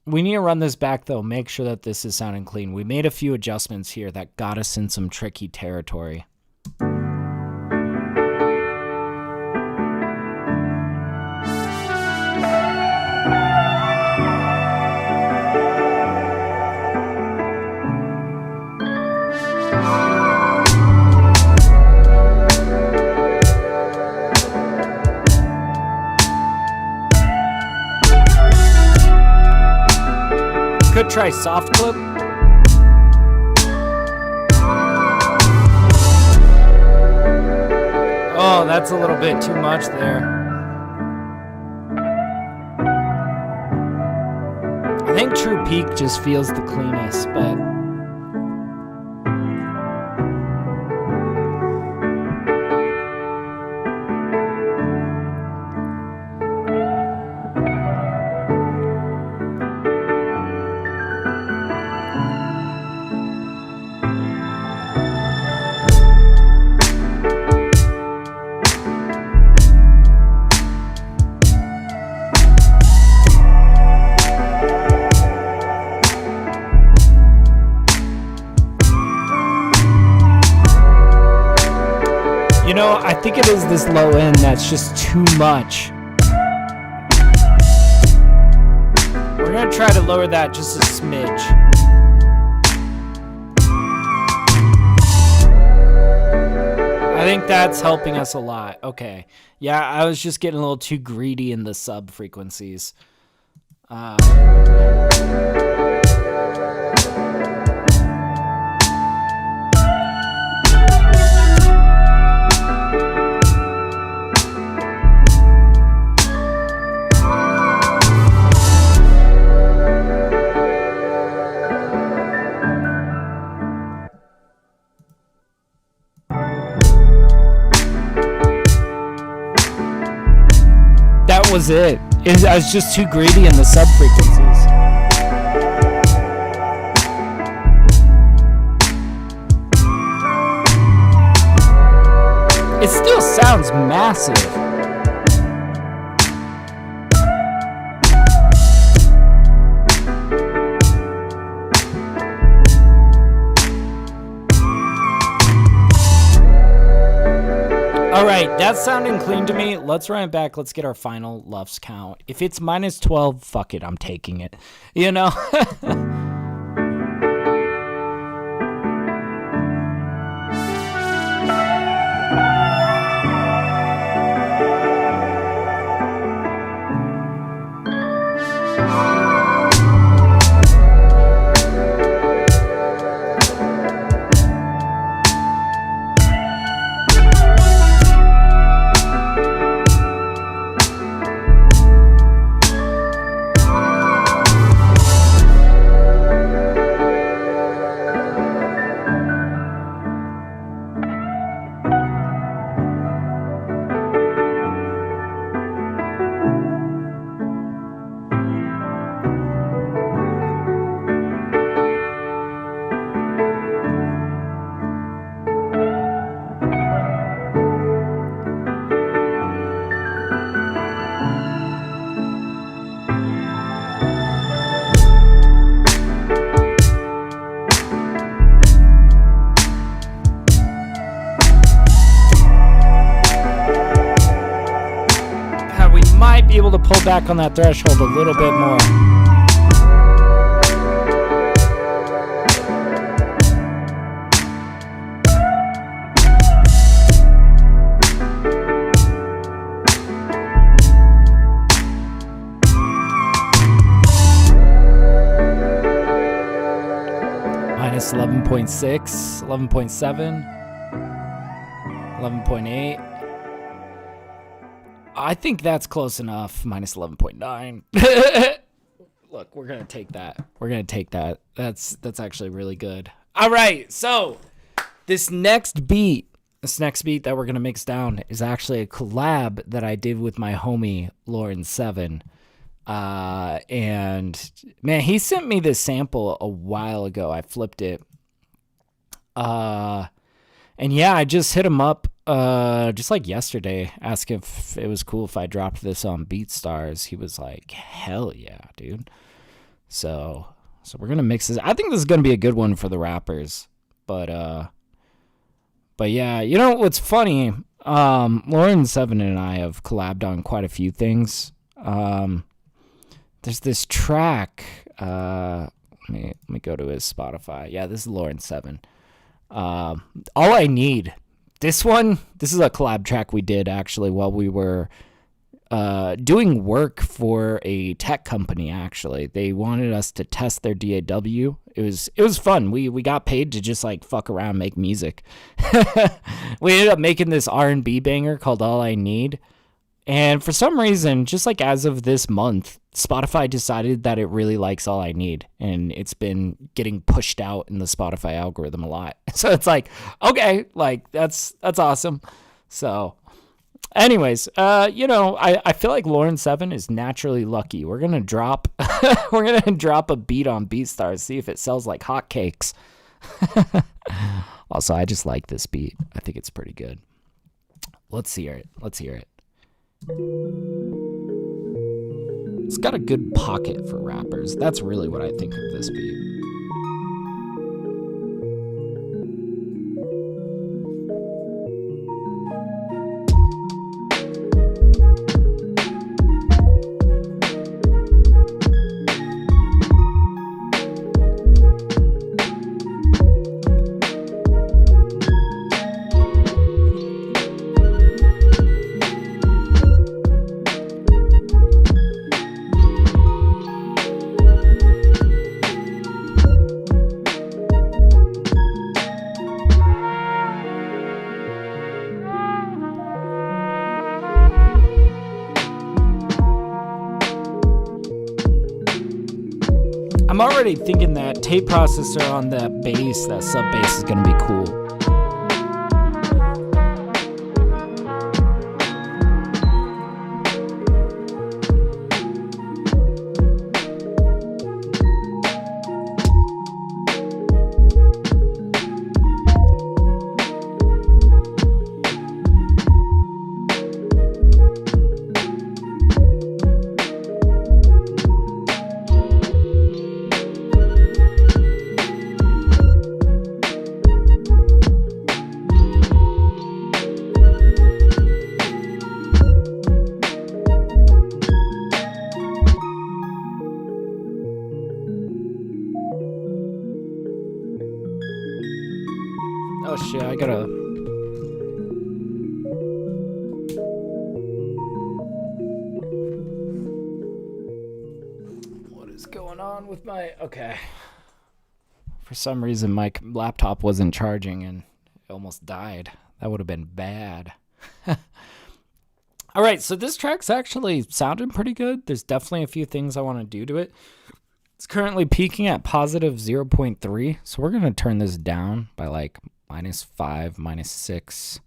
We need to run this back though. Make sure that this is sounding clean. We made a few adjustments here that got us in some tricky territory. Could try soft clip. Oh, that's a little bit too much there. I think True Peak just feels the cleanest, but you know, I think it is this low end that's just too much. We're gonna try to lower that just a smidge. I think that's helping us a lot. Okay. Yeah, I was just getting a little too greedy in the sub frequencies. That was it. I was just too greedy in the sub frequencies. It still sounds massive. All right, that's sounding clean to me. Let's run it back. Let's get our final LUFS count. If it's minus 12, fuck it, I'm taking it. You know? Be able to pull back on that threshold a little bit more. Minus 11.6, 11.7, 11.8. I think that's close enough. Minus 11.9. Look, we're going to take that. We're going to take that. That's actually really good. All right. So this next beat that we're going to mix down is actually a collab that I did with my homie, Lauren7. And man, he sent me this sample a while ago. I flipped it. And yeah, I just hit him up. Just like yesterday, asked if it was cool if I dropped this on BeatStars. He was like, hell yeah, dude. So we're gonna mix this. I think this is gonna be a good one for the rappers. But yeah, you know what's funny? Lauren7 and I have collabed on quite a few things. There's this track. Let me go to his Spotify. Yeah, this is Lauren7. All I Need. This is a collab track we did actually while we were doing work for a tech company. Actually, they wanted us to test their DAW. It was fun. We got paid to just like fuck around, make music. We ended up making this R&B banger called All I Need. And for some reason, just like as of this month, Spotify decided that it really likes All I Need, and it's been getting pushed out in the Spotify algorithm a lot. So it's like, okay, like that's awesome. So anyways, I feel like Lauren7 is naturally lucky. We're going to drop a beat on BeatStars, see if it sells like hotcakes. Also, I just like this beat. I think it's pretty good. Let's hear it. It's got a good pocket for rappers. That's really what I think of this beat. I'm already thinking that tape processor on that bass, that sub bass, is going to be cool. shit, I gotta... What is going on with my... Okay. For some reason, my laptop wasn't charging and it almost died. That would have been bad. All right, so this track's actually sounding pretty good. There's definitely a few things I want to do to it. It's currently peaking at positive 0.3, so we're going to turn this down by like -5, -6.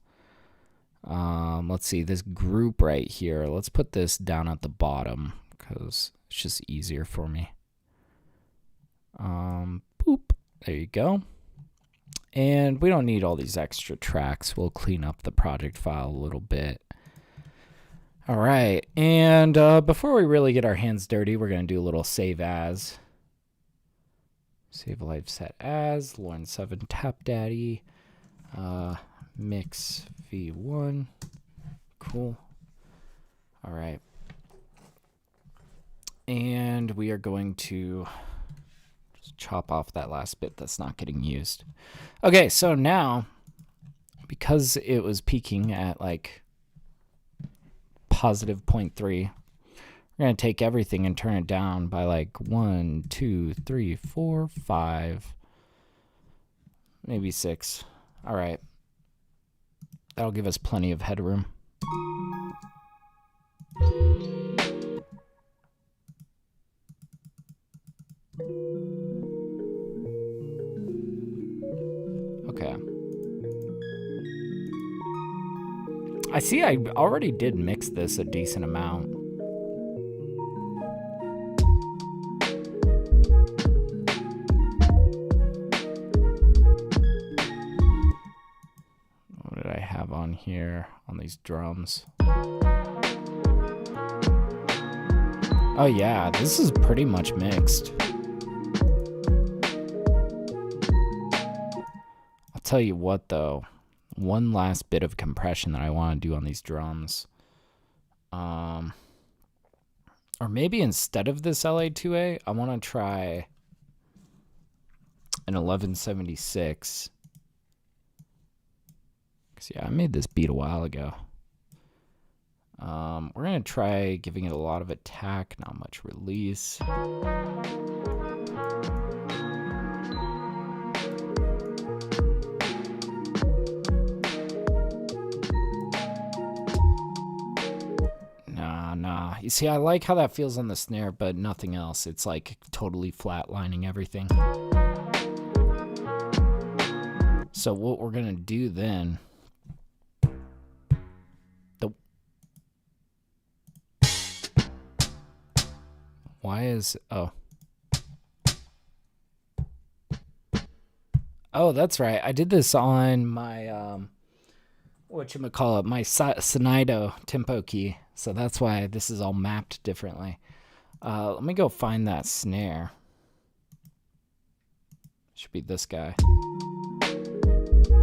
Let's see, this group right here, let's put this down at the bottom because it's just easier for me. Boop, there you go. And we don't need all these extra tracks. We'll clean up the project file a little bit. All right, and before we really get our hands dirty, we're going to do a little save as. Save live set as, Lauren 7 TapDaddy, mix V1. Cool. All right. And we are going to just chop off that last bit that's not getting used. Okay, so now, because it was peaking at like positive 0.3, we're going to take everything and turn it down by like 1, 2, 3, 4, 5, maybe 6. All right. That'll give us plenty of headroom. Okay. I see I already did mix this a decent amount. What did I have on here on these drums? Oh yeah, this is pretty much mixed. I'll tell you what though, one last bit of compression that I want to do on these drums. Or maybe instead of this LA2A, I want to try an 1176. Because yeah, I made this beat a while ago. We're going to try giving it a lot of attack, not much release. Nah. You see, I like how that feels on the snare, but nothing else. It's like totally flatlining everything. So what we're going to do then... Why is... Oh, that's right. I did this on my... whatchamacallit, my Sonido tempo key. So that's why this is all mapped differently. Let me go find that snare. Should be this guy.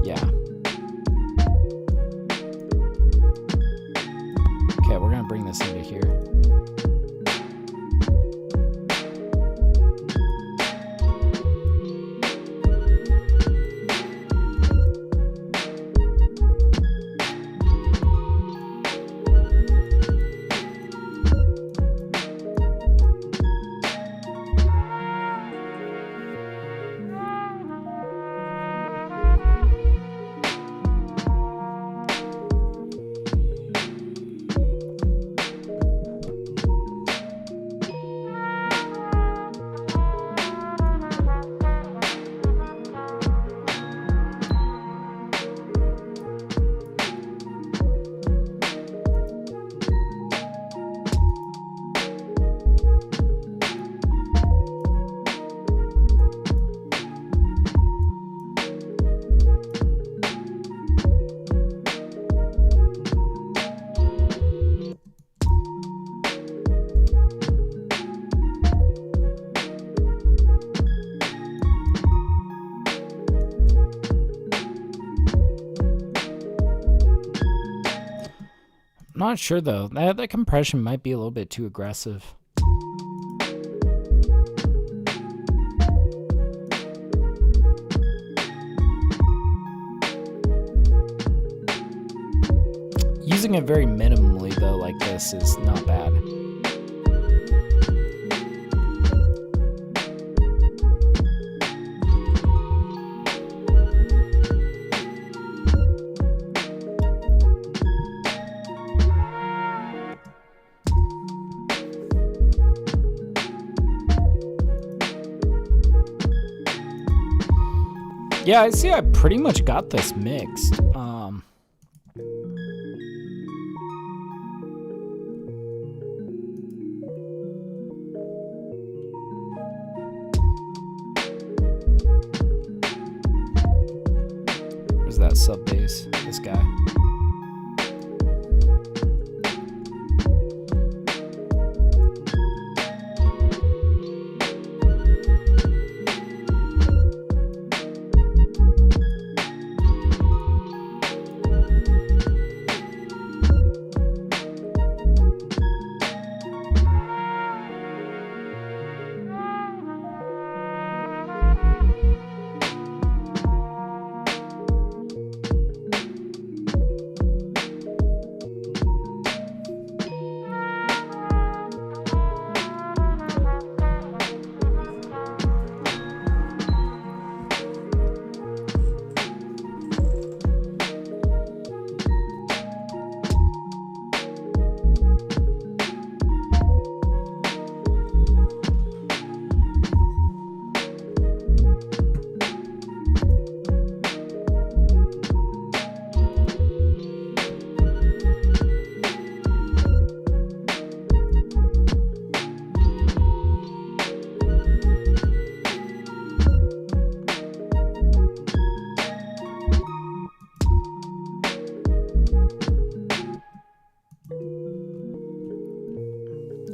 Yeah. Okay, we're going to bring this into here. Not sure though. That compression might be a little bit too aggressive. Using it very minimally though, like this, is not bad. Yeah, I see I pretty much got this mixed. Where's that sub bass? This guy.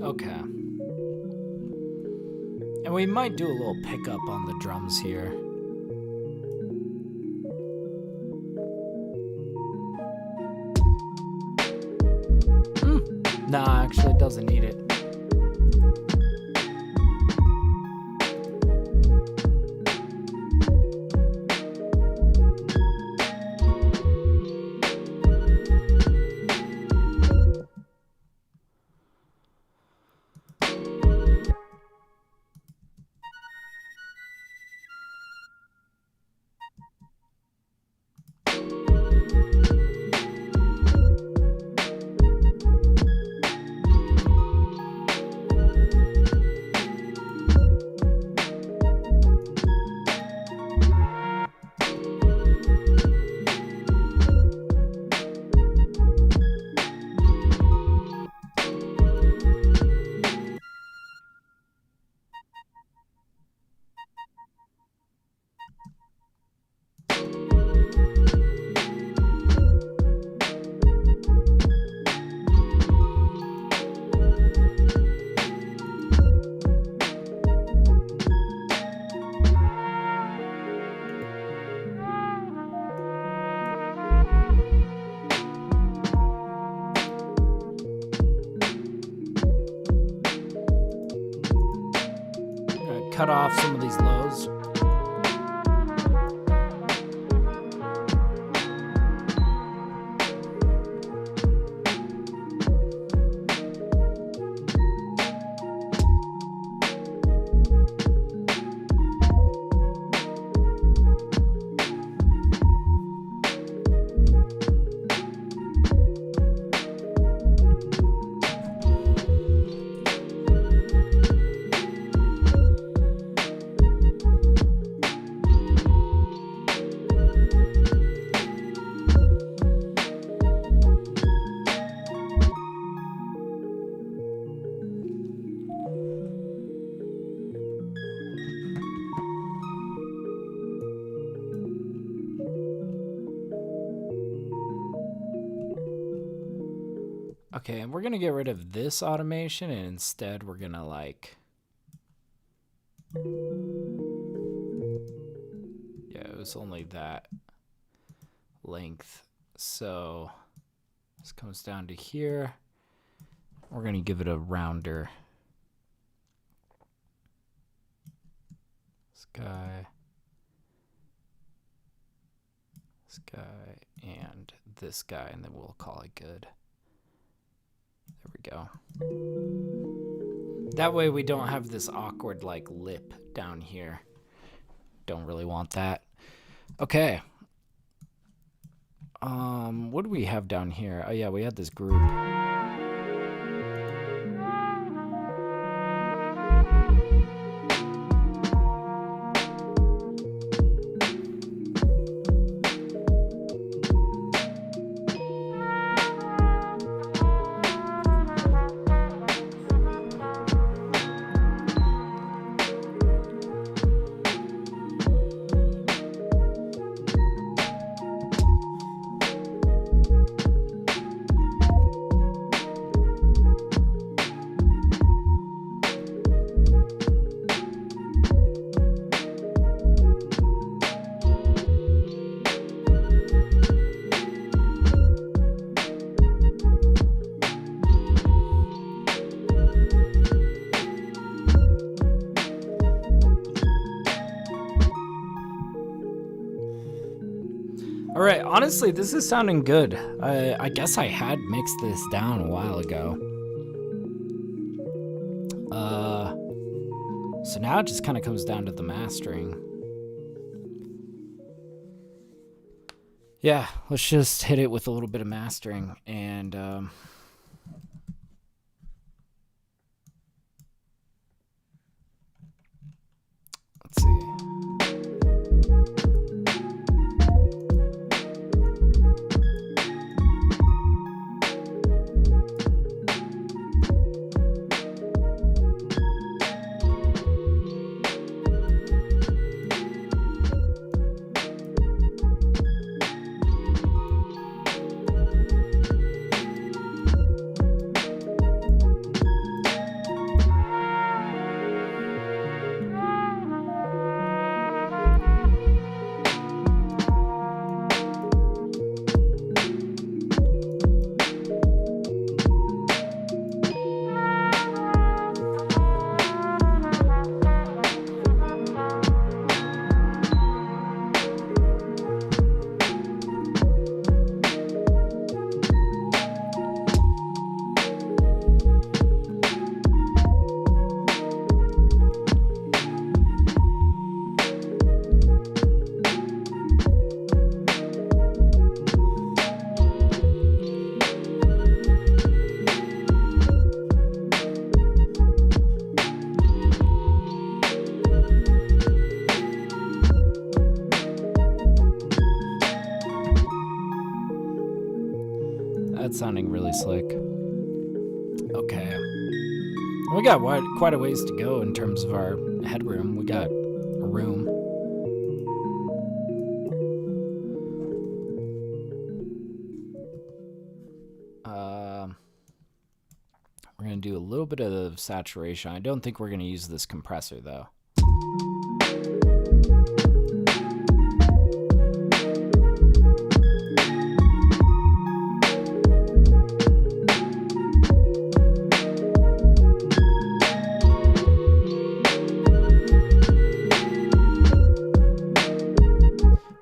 Okay. And we might do a little pickup on the drums here. Nah, actually it doesn't need it. Cut off some of these lows. Okay, and we're gonna get rid of this automation, and instead we're gonna like, yeah, it was only that length. So this comes down to here. We're gonna give it a rounder. This guy, and this guy, and then we'll call it good. There we go. That way we don't have this awkward like lip down here. Don't really want that. Okay. What do we have down here? Oh yeah, we had this group. Alright, honestly, this is sounding good. I guess I had mixed this down a while ago. So now it just kind of comes down to the mastering. Yeah, let's just hit it with a little bit of mastering, and let's see. That's sounding really slick. Okay. We got quite a ways to go in terms of our headroom. We got a room. We're going to do a little bit of saturation. I don't think we're going to use this compressor, though.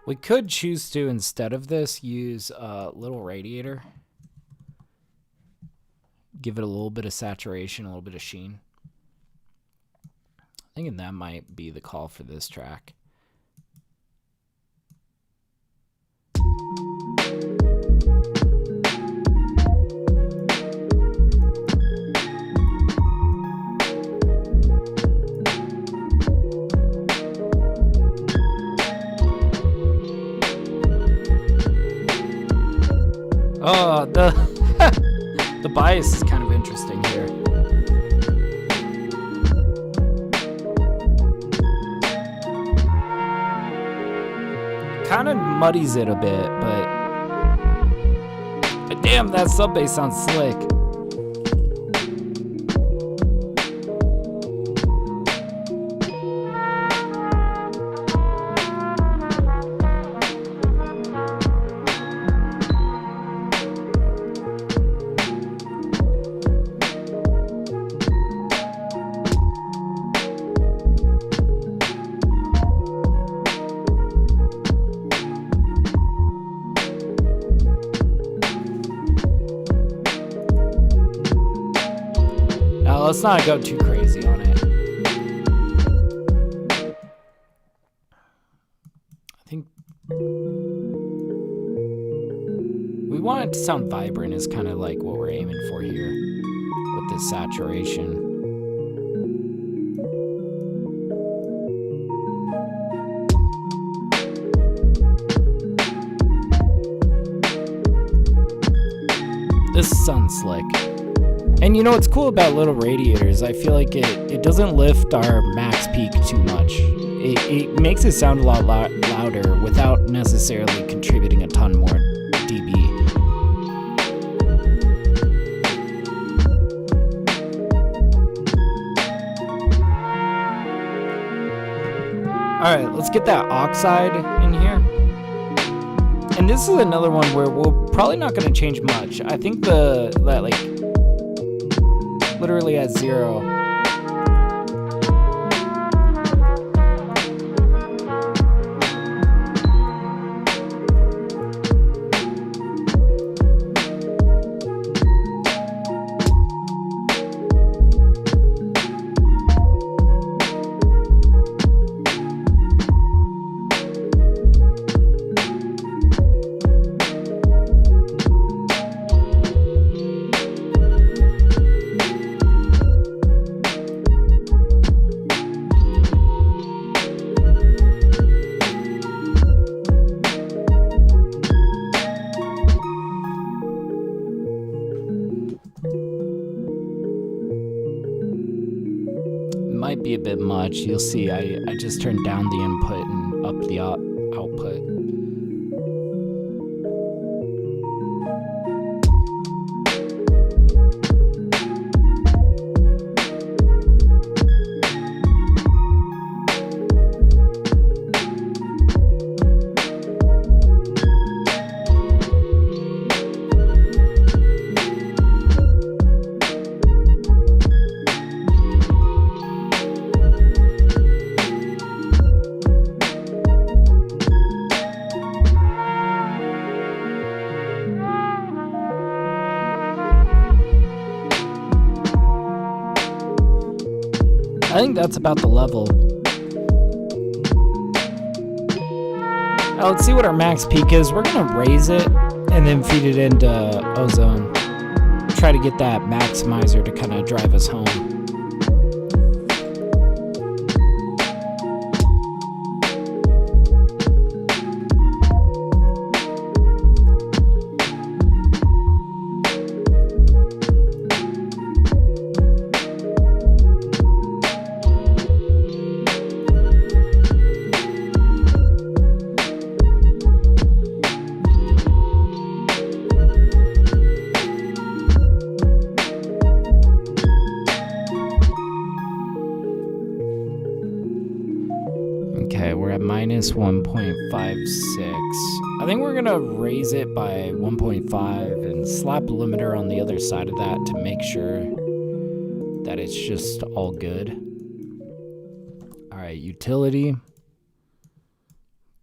We could choose to, instead of this, use a little radiator. Give it a little bit of saturation, a little bit of sheen. I'm thinking that might be the call for this track. Oh, the bias is kind of interesting here. Kind of muddies it a bit, but damn, that sub bass sounds slick. let's not go too crazy on it. I think we want it to sound vibrant is kind of like what we're aiming for here with this saturation. This sounds slick. And you know what's cool about little radiators, I feel like it doesn't lift our max peak too much. It makes it sound a lot louder without necessarily contributing a ton more dB. Alright, let's get that oxide in here. And this is another one where we're probably not going to change much. I think that like literally at 0. Might be a bit much. You'll see I just turned down the input and up the output. I think that's about the level. Now let's see what our max peak is. We're gonna raise it and then feed it into Ozone. Try to get that maximizer to kind of drive us home. Okay, we're at minus 1.56. I think we're gonna raise it by 1.5 and slap a limiter on the other side of that to make sure that it's just all good. All right, utility.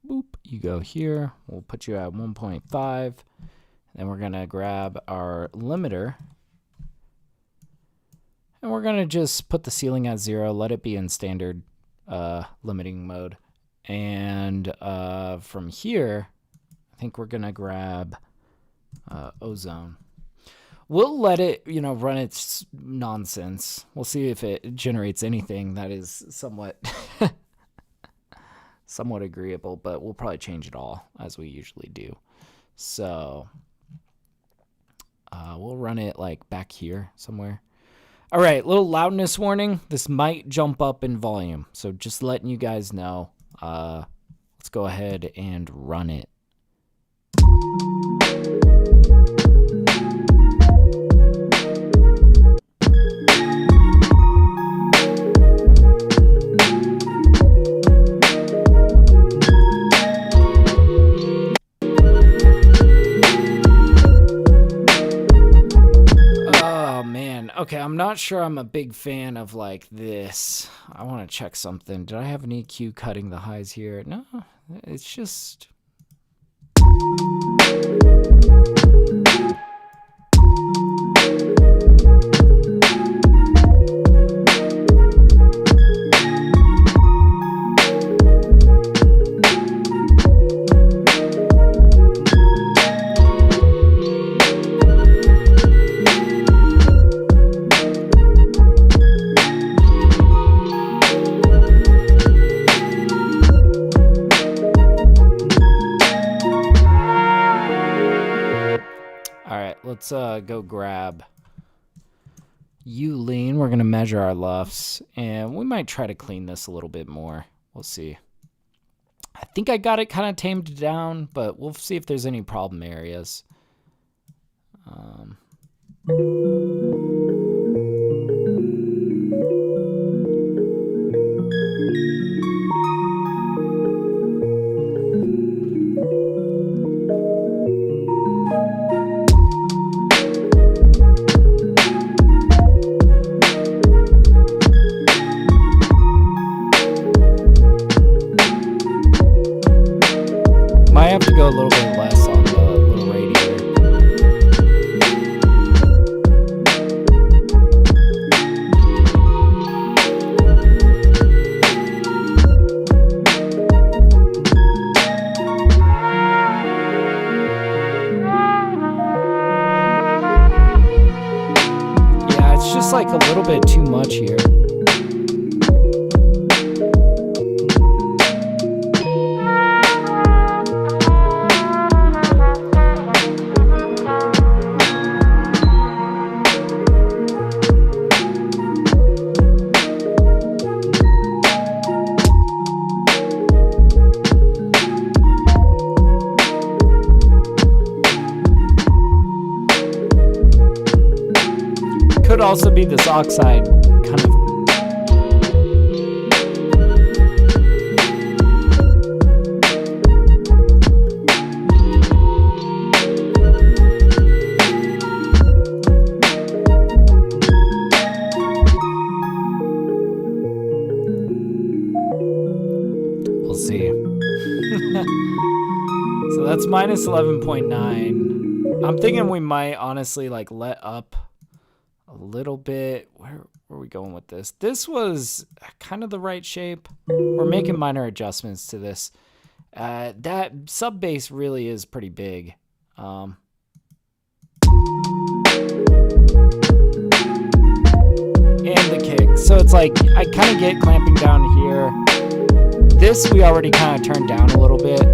Boop, you go here. We'll put you at 1.5. Then we're gonna grab our limiter. And we're gonna just put the ceiling at 0, let it be in standard limiting mode. And from here, I think we're gonna grab Ozone. We'll let it, run its nonsense. We'll see if it generates anything that is somewhat somewhat agreeable, but we'll probably change it all as we usually do. So we'll run it like back here somewhere. All right, little loudness warning. This might jump up in volume, so just letting you guys know. Let's go ahead and run it. Okay, I'm not sure I'm a big fan of like this. I want to check something. Did I have an EQ cutting the highs here? No, it's just... let's go grab lean. We're gonna measure our LUFS, and we might try to clean this a little bit more. We'll see. I think I got it kind of tamed down, but we'll see if there's any problem areas. Might have to go a little bit less on the little radiator. Yeah, it's just like a little bit too much here. Could also be this oxide kind of. We'll see. So that's minus 11.9. I'm thinking we might honestly like let up a little bit. Where are we going with this? This was kind of the right shape. We're making minor adjustments to this. That sub bass really is pretty big. And the kick. So it's like I kind of get clamping down here. This we already kind of turned down a little bit.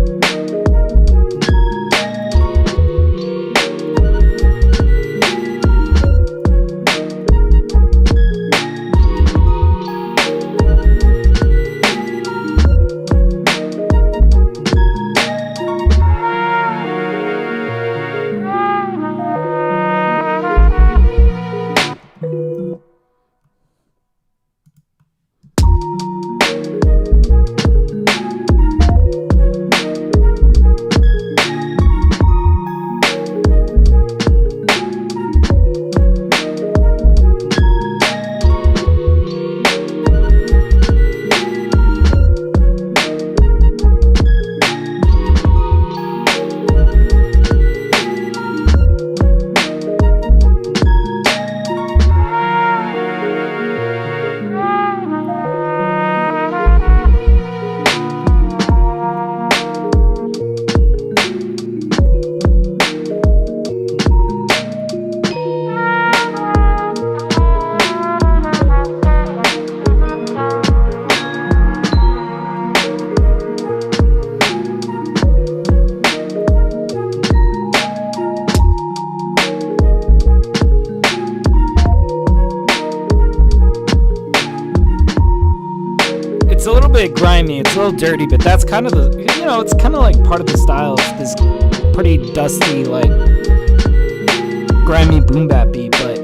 It's a little bit grimy, it's a little dirty, but that's kind of the, you know, it's kind of like part of the style. It's this pretty dusty, like, grimy boom bap beat, but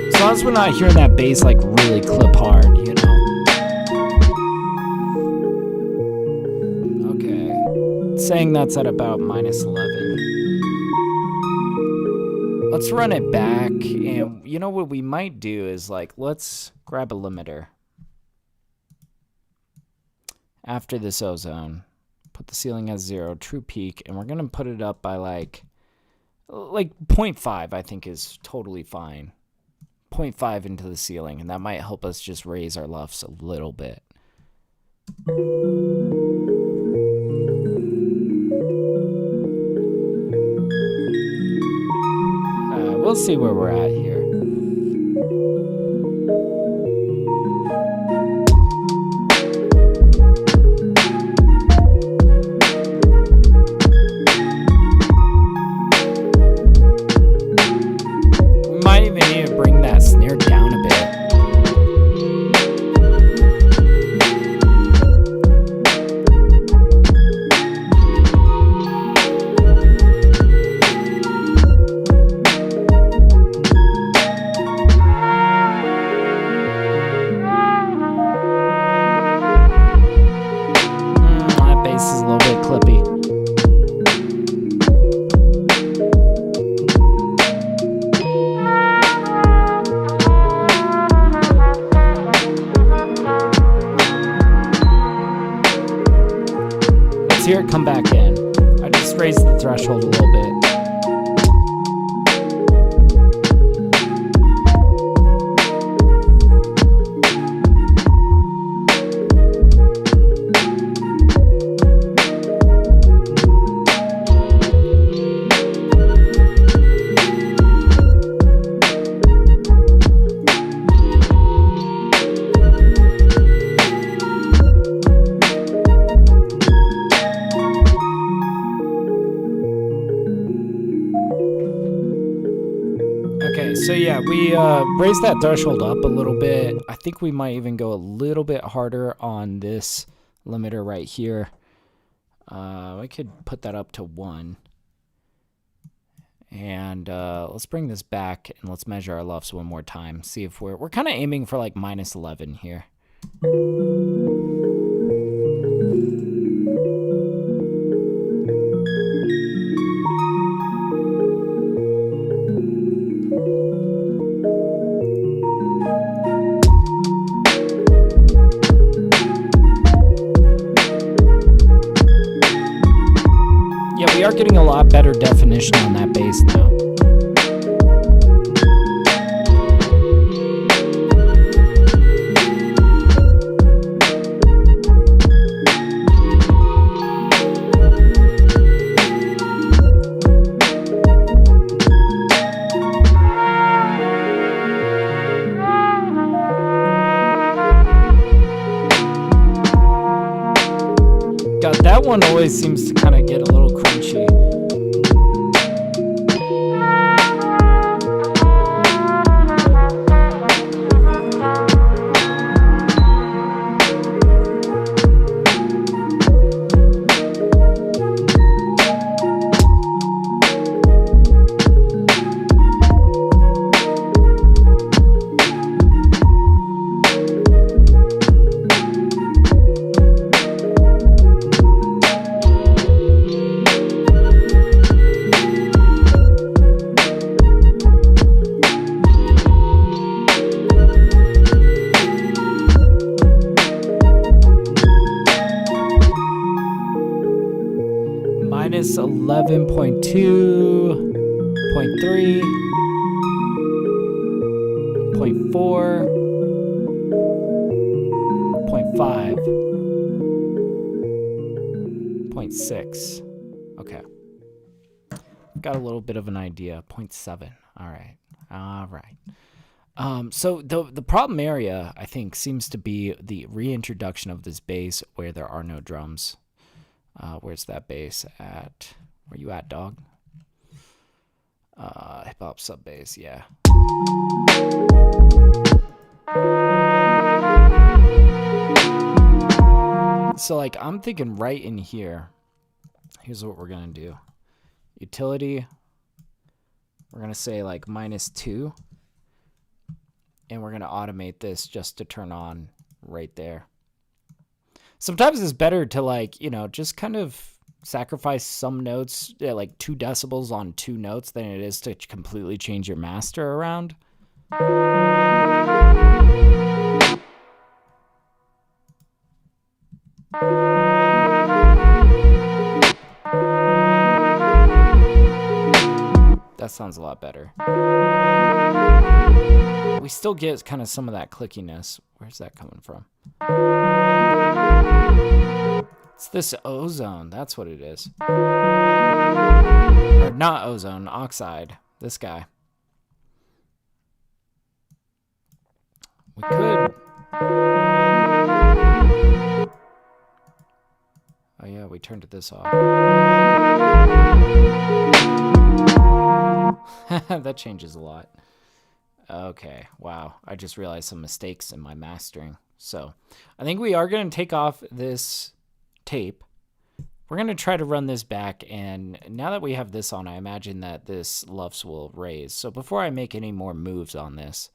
as long as we're not hearing that bass, like, really clip hard, you know? Okay. It's saying that's at about minus 11. Let's run it back, and you know what we might do is, like, let's grab a limiter after this ozone, put the ceiling as 0, true peak, and we're gonna put it up by like 0.5. I think is totally fine. 0.5 into the ceiling, and that might help us just raise our LUFS a little bit. We'll see where we're at here. even need to bring that snare down a bit. That bass is a little bit clippy. Hear it come back in. I just raised the threshold a little bit. So yeah, we raised that threshold up a little bit. I think we might even go a little bit harder on this limiter right here. I could put that up to 1. And let's bring this back and let's measure our LUFS one more time. See if we're kind of aiming for like -11 here. We are getting a lot better definition on that bass now. God, that one always seems to kind of get a little crunchy. Minus 11.2, 0.3, 0.4, 0.5, 0.6. Okay. Got a little bit of an idea. 0.7. All right. All right. So the problem area, I think, seems to be the reintroduction of this bass where there are no drums. Where's that bass at? Where you at, dog? Hip hop sub bass, yeah. So like I'm thinking right in here. Here's what we're gonna do. Utility. We're gonna say like -2. And we're gonna automate this just to turn on right there. Sometimes it's better to like, you know, just kind of sacrifice some notes, like 2 decibels on 2 notes than it is to completely change your master around. That sounds a lot better. We still get kind of some of that clickiness. Where's that coming from? It's this ozone. That's what it is. Or not ozone, oxide. This guy. We could. Oh yeah, we turned this off. That changes a lot. Okay, wow. I just realized some mistakes in my mastering. So I think we are going to take off this tape. We're going to try to run this back, and now that we have this on, I imagine that this LUFS will raise. So before I make any more moves on this,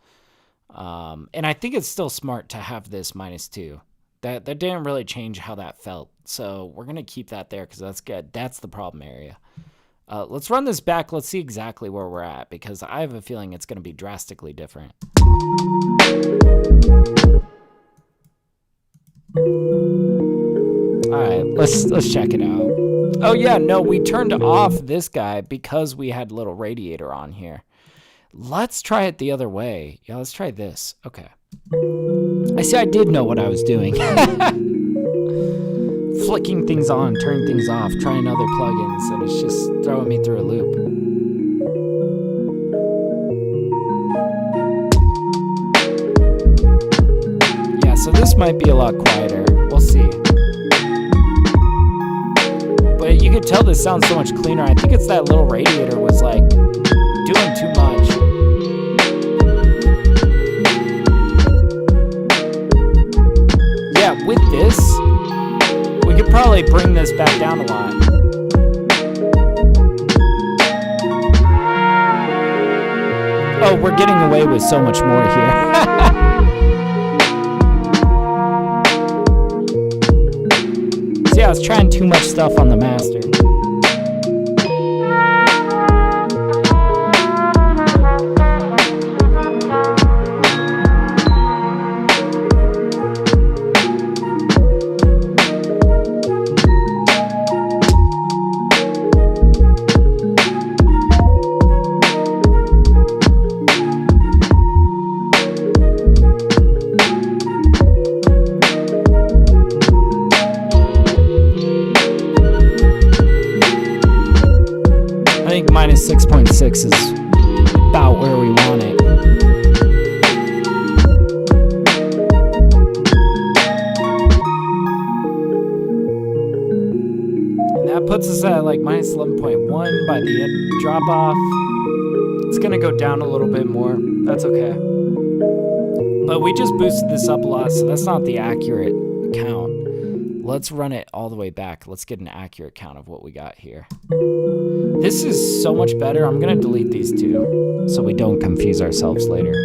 and I think it's still smart to have this -2. That didn't really change how that felt. So we're going to keep that there because that's good. That's the problem area. Let's run this back. Let's see exactly where we're at, because I have a feeling it's going to be drastically different. All right, let's check it out. Oh yeah, no, we turned off this guy because we had little radiator on here. Let's try it the other way. Yeah, let's try this. Okay. I see, I did know what I was doing. Flicking things on, turning things off, trying other plugins, and it's just throwing me through a loop. Yeah, so this might be a lot quieter. We'll see. But you could tell this sounds so much cleaner. I think it's that little radiator was like doing too much. Yeah, with this, we could probably bring this back down a lot. Oh, we're getting away with so much more here. See, I was trying too much stuff on the master. I think -6.6 is about where we want it. And that puts us at like -11.1 by the end drop off. It's gonna go down a little bit more. That's okay. But we just boosted this up a lot, so that's not the accurate count. Let's run it all the way back. Let's get an accurate count of what we got here. This is so much better. I'm gonna delete these two so we don't confuse ourselves later.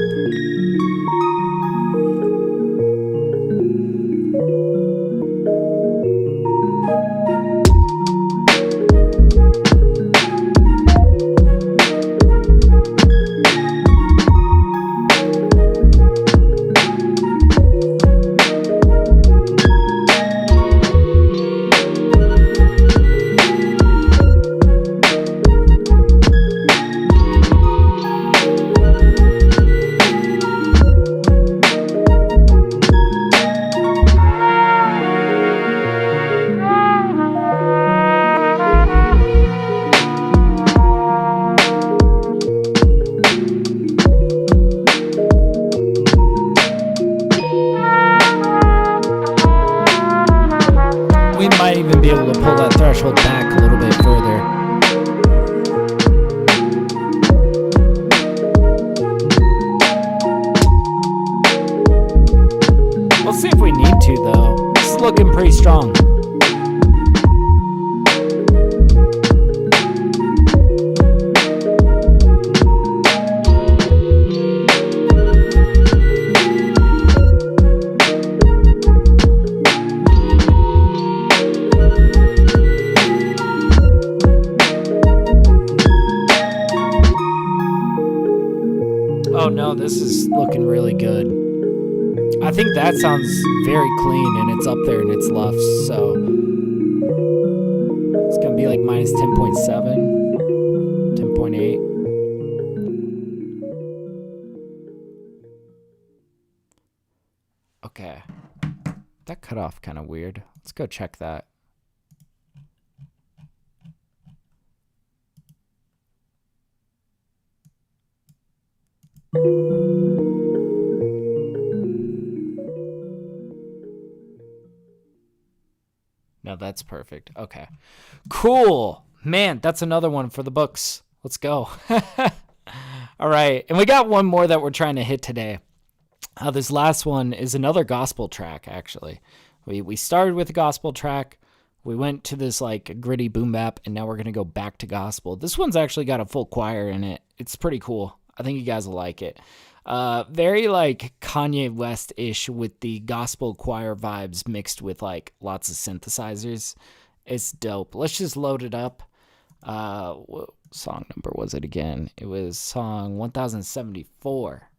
We might even be able to pull that threshold back a little bit further. We'll see if we need to, though. This is looking pretty strong. Oh no, this is looking really good. I think that sounds very clean, and it's up there in its LUFS, so it's gonna be like -10.7, 10.8. Okay, that cut off kind of weird. Let's go check that. No, that's perfect. Okay. Cool. Man, that's another one for the books. Let's go. All All right, and we got one more that we're trying to hit today. This last one is another gospel track, actually. We started with a gospel track. We went to this like gritty boom bap, and now we're going to go back to gospel. This one's actually got a full choir in it. It's pretty cool. I think you guys will like it. Very like Kanye West-ish with the gospel choir vibes mixed with like lots of synthesizers. It's dope. Let's just load it up. What song number was it again? It was song 1074.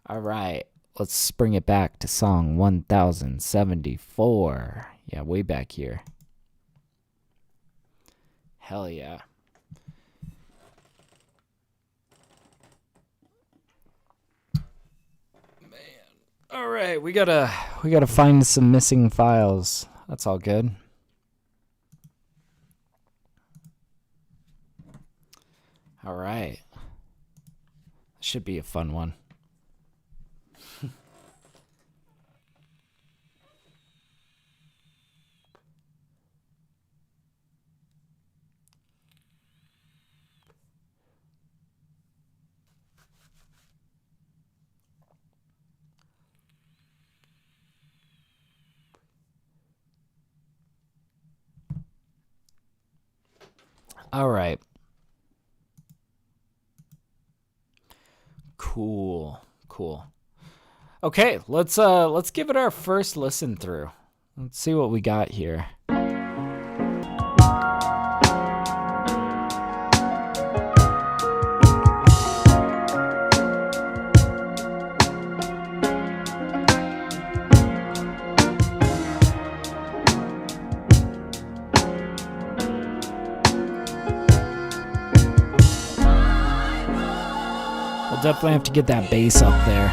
All right. Let's bring it back to song 1074. Yeah, way back here. Hell yeah. Man. All right, we gotta find some missing files. That's all good. All right. Should be a fun one. All right. Cool. Okay, let's give it our first listen through. Let's see what we got here. Definitely have to get that bass up there.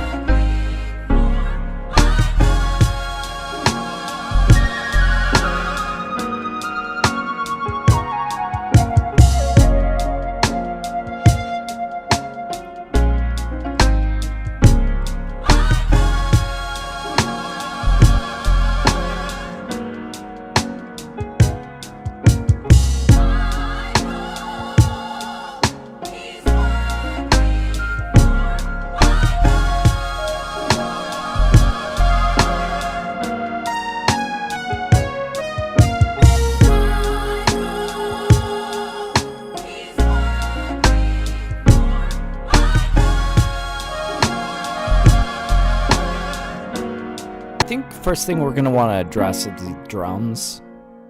First thing we're going to want to address is the drums.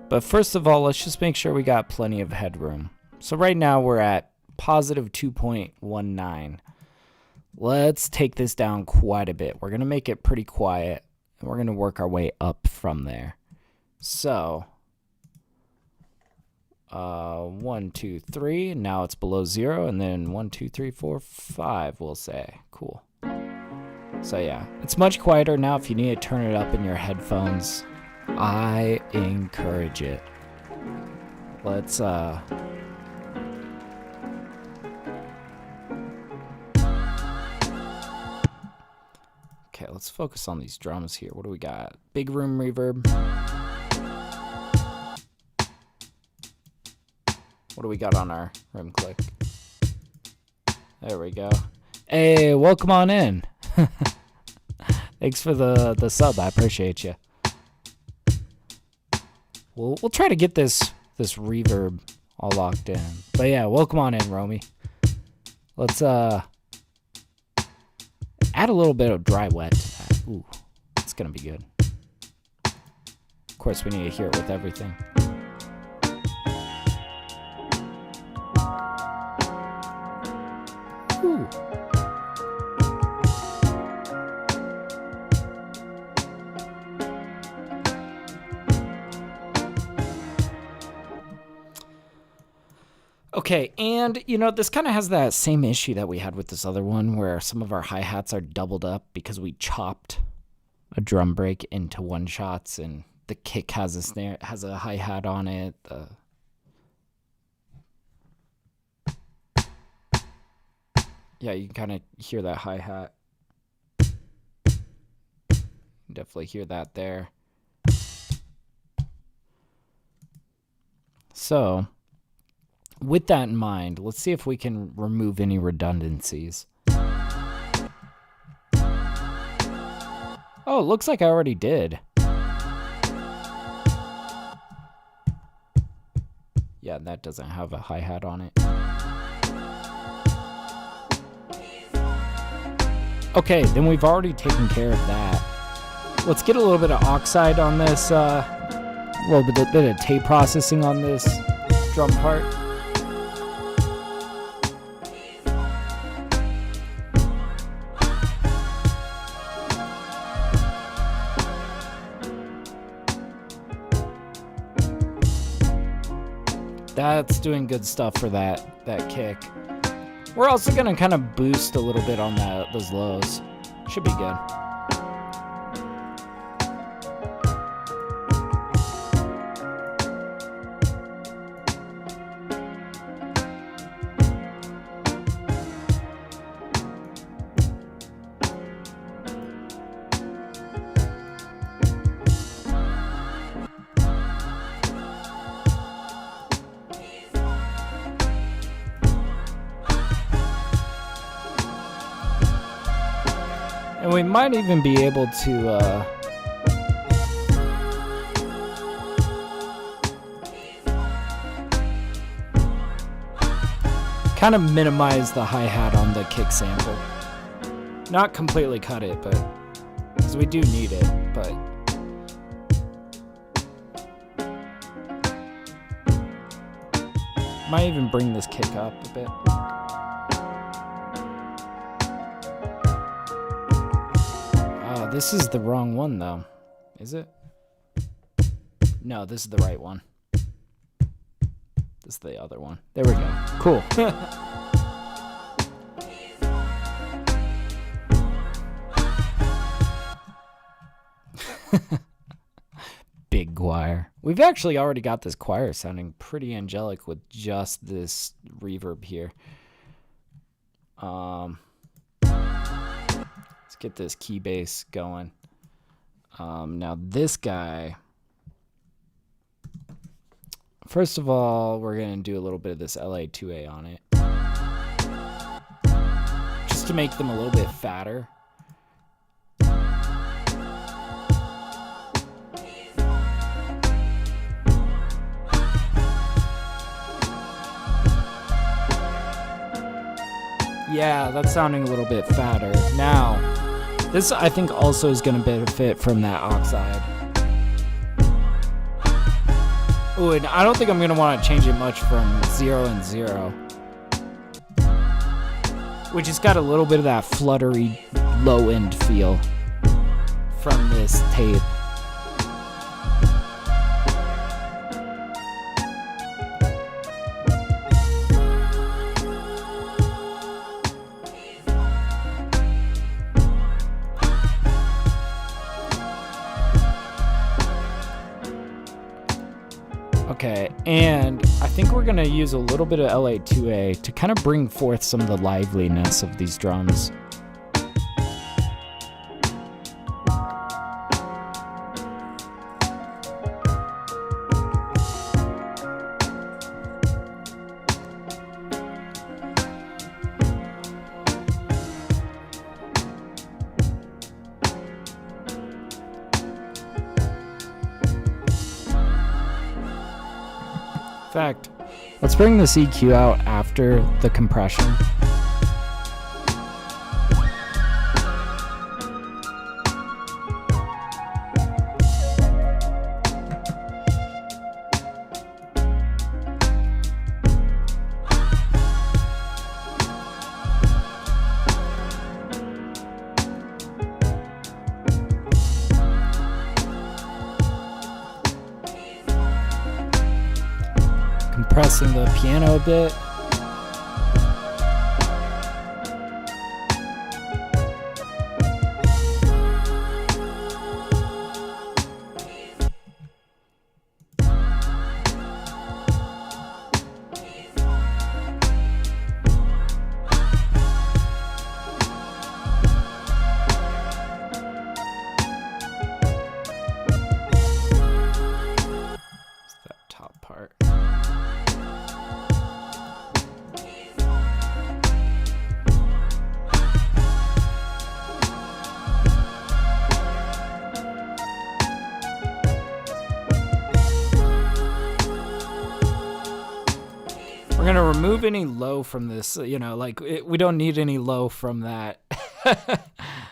But first of all, let's just make sure we got plenty of headroom. So right now we're at positive 2.19. Let's take this down quite a bit. We're going to make it pretty quiet, and we're going to work our way up from there. So, 1, 2, 3. Now it's below 0, and then 1, 2, 3, 4, 5, we'll say. Cool. So yeah, it's much quieter now. If you need to turn it up in your headphones, I encourage it. Let's okay, let's focus on these drums here. What do we got? Big room reverb. What do we got on our rim click? There we go. Hey, welcome on in. Thanks for the sub. I appreciate you. We'll try to get this reverb all locked in. But yeah, welcome on in, Romy. Let's add a little bit of dry wet to that. Ooh, it's gonna be good. Of course, we need to hear it with everything. Ooh. Okay, and you know, this kind of has that same issue that we had with this other one where some of our hi-hats are doubled up because we chopped a drum break into one shots, and the kick has a snare, has a hi-hat on it. Yeah, you can kind of hear that hi-hat. Definitely hear that there. So with that in mind, let's see if we can remove any redundancies. Oh, it looks like I already did. Yeah, that doesn't have a hi-hat on it. Okay, then we've already taken care of that. Let's get a little bit of oxide on this, a little bit of tape processing on this drum part. That's doing good stuff for that kick. We're also gonna kind of boost a little bit on those lows. Should be good. And we might even be able to kind of minimize the hi-hat on the kick sample. Not completely cut it, but because we do need it, but might even bring this kick up a bit. This is the wrong one, though. Is it? No, this is the right one. This is the other one. There we go. Cool. Big choir. We've actually already got this choir sounding pretty angelic with just this reverb here. Get this key bass going. Now this guy, first of all, we're gonna do a little bit of this LA2A on it, just to make them a little bit fatter. Yeah, that's sounding a little bit fatter. Now, this, I think, also is going to benefit from that oxide. Ooh, and I don't think I'm going to want to change it much from 0 and 0. Which has got a little bit of that fluttery, low-end feel from this tape. Okay, and I think we're gonna use a little bit of LA2A to kind of bring forth some of the liveliness of these drums. In fact, let's bring this EQ out after the compression. Compressing the piano a bit. It's that top part. remove any low from this, you know, like we don't need any low from that,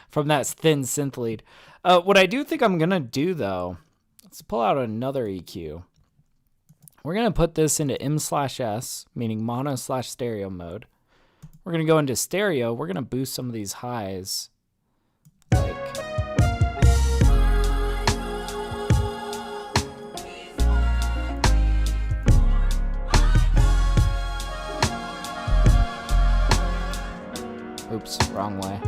from that thin synth lead. What I do think I'm going to do though, let's pull out another EQ. We're going to put this into M/S, meaning mono/stereo mode. We're going to go into stereo. We're going to boost some of these highs. Like, oops, wrong way.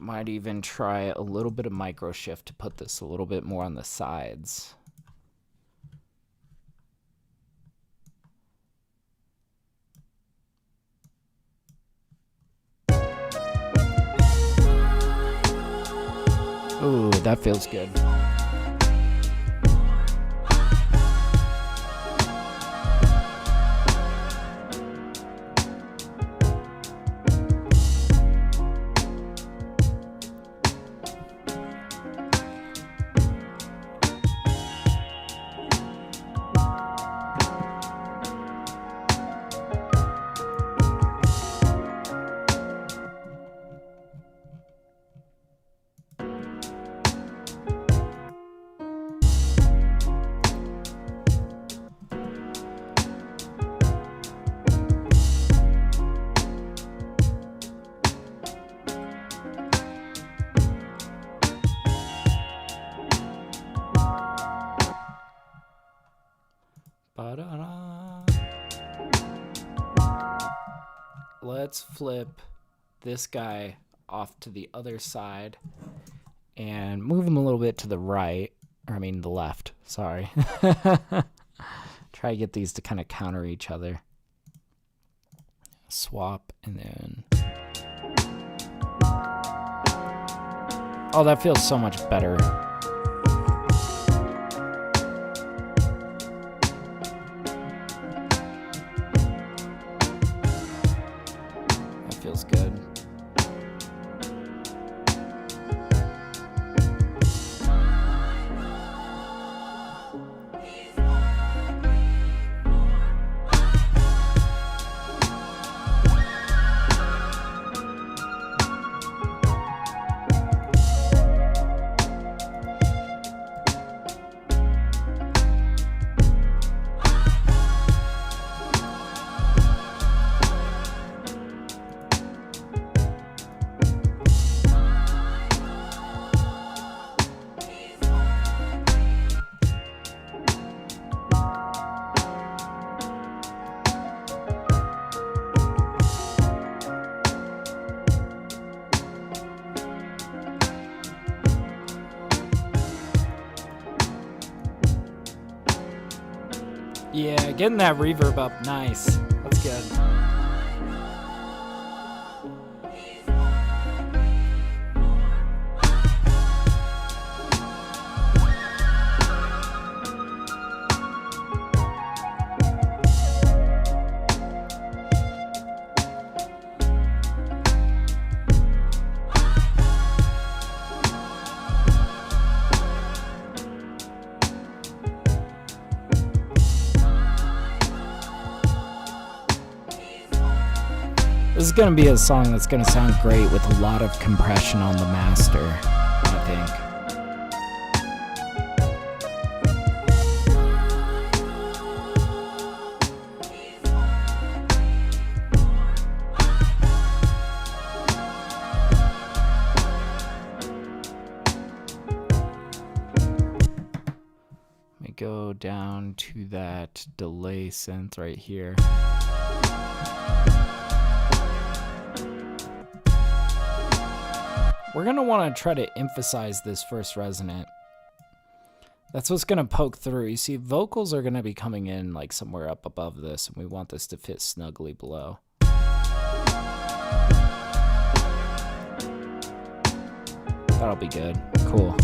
Might even try a little bit of micro shift to put this a little bit more on the sides. Ooh, that feels good. Let's flip this guy off to the other side and move him a little bit to the right, or I mean the left, sorry. Try to get these to kind of counter each other. Swap, and then... Oh, that feels so much better. Feels good. Yeah, getting that reverb up, nice. That's good. This is going to be a song that's going to sound great with a lot of compression on the master, I think. Let me go down to that delay synth right here. We're going to want to try to emphasize this first resonant. That's what's going to poke through. You see, vocals are going to be coming in like somewhere up above this, and we want this to fit snugly below. That'll be good. Cool.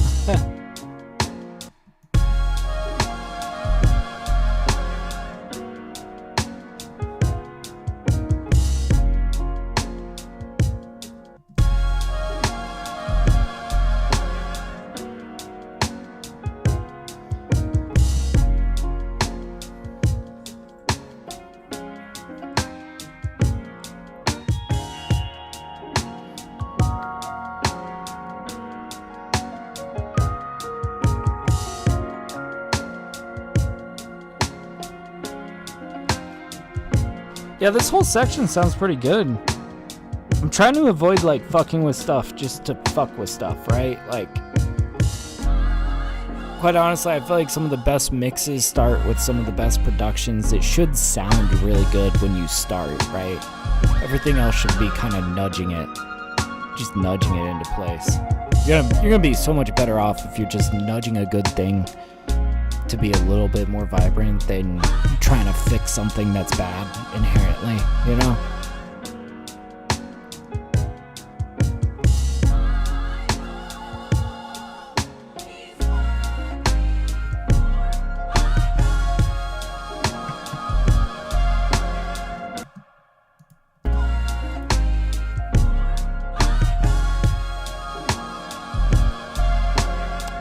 Yeah, this whole section sounds pretty good. I'm trying to avoid like fucking with stuff just to fuck with stuff, right? Like, quite honestly, I feel like some of the best mixes start with some of the best productions. It should sound really good when you start, right? Everything else should be kind of nudging it into place. You're gonna be so much better off if you're just nudging a good thing to be a little bit more vibrant than trying to fix something that's bad inherently, you know?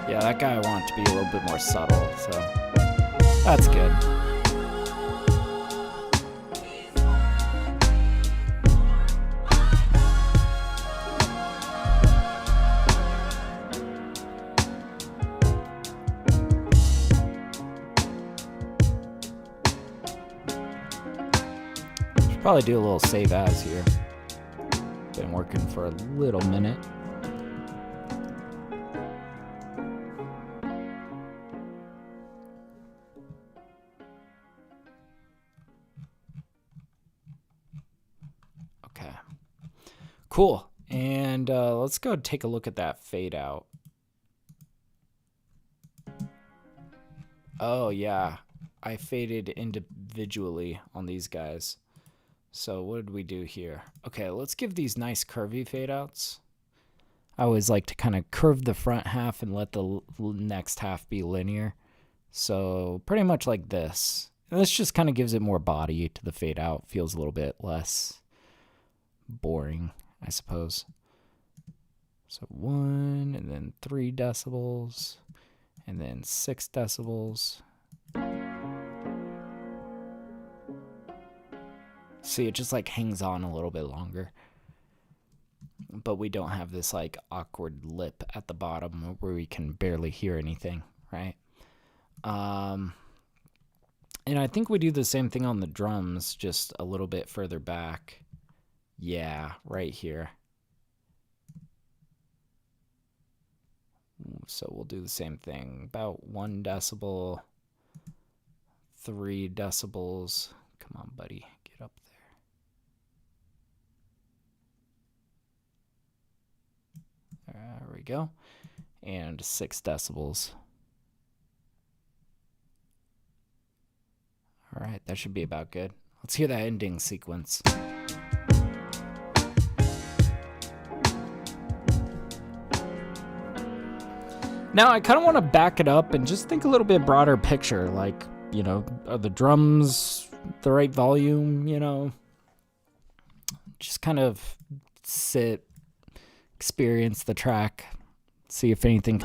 Yeah, that guy I want to be a little bit more subtle, so that's good. Should probably do a little save as here. Been working for a little minute. Cool. And let's go take a look at that fade out. Oh, yeah. I faded individually on these guys. So what did we do here? Okay, let's give these nice curvy fade outs. I always like to kind of curve the front half and let the next half be linear. So pretty much like this. And this just kind of gives it more body to the fade out. Feels a little bit less boring, I suppose. So 1 and then 3 decibels and then 6 decibels. See, it just like hangs on a little bit longer. But we don't have this like awkward lip at the bottom where we can barely hear anything, right? And I think we do the same thing on the drums, just a little bit further back. Yeah, right here. So we'll do the same thing. About 1 decibel, 3 decibels. Come on, buddy, get up there. There we go. And 6 decibels. All right, that should be about good. Let's hear that ending sequence. Now, I kind of want to back it up and just think a little bit broader picture. Like, you know, are the drums the right volume, you know? Just kind of sit, experience the track, see if anything...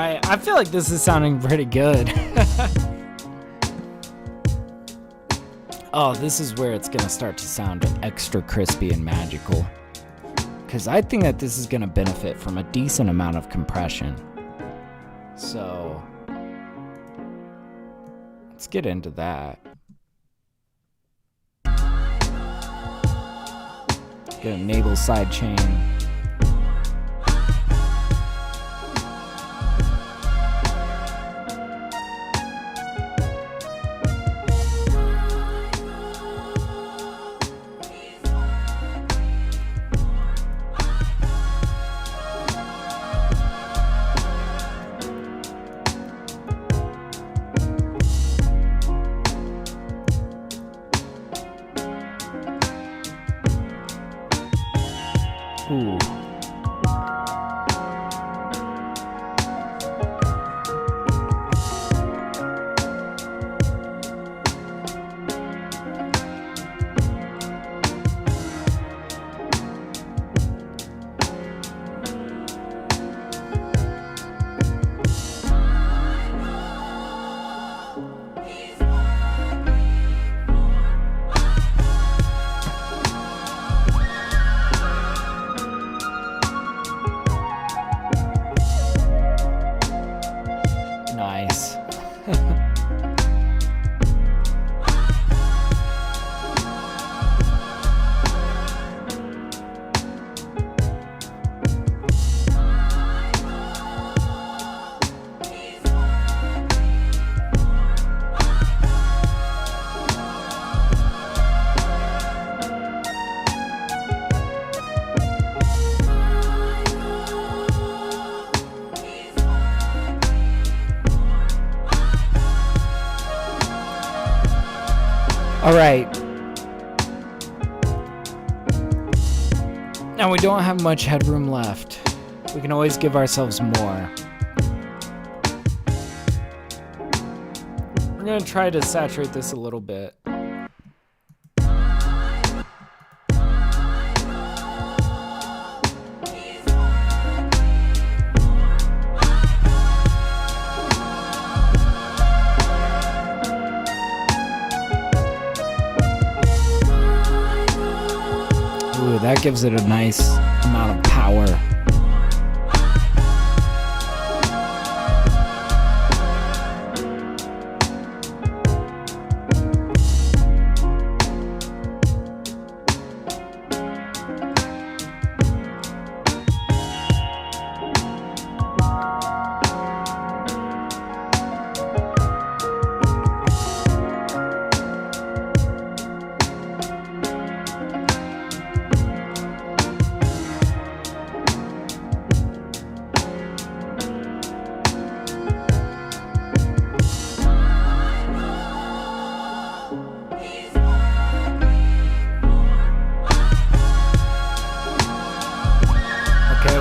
Alright, I feel like this is sounding pretty good. Oh, this is where it's gonna start to sound extra crispy and magical. Because I think that this is gonna benefit from a decent amount of compression. So, let's get into that. Get a navel side chain. Ooh. Nice. All right. Now we don't have much headroom left. We can always give ourselves more. We're gonna try to saturate this a little bit. Ooh, that gives it a nice amount of power.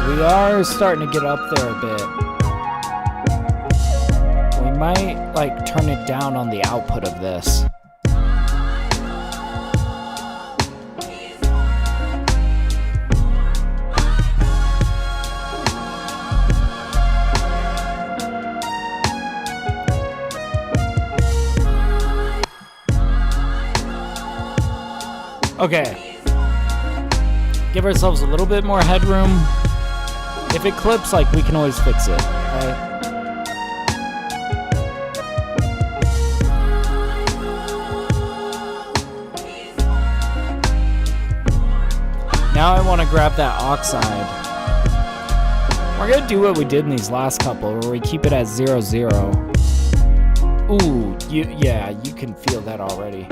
We are starting to get up there a bit. We might like turn it down on the output of this. Okay. Give ourselves a little bit more headroom. If it clips, like, we can always fix it, right? Now I want to grab that oxide. We're gonna do what we did in these last couple, where we keep it at 0, 0. Ooh, yeah, you can feel that already.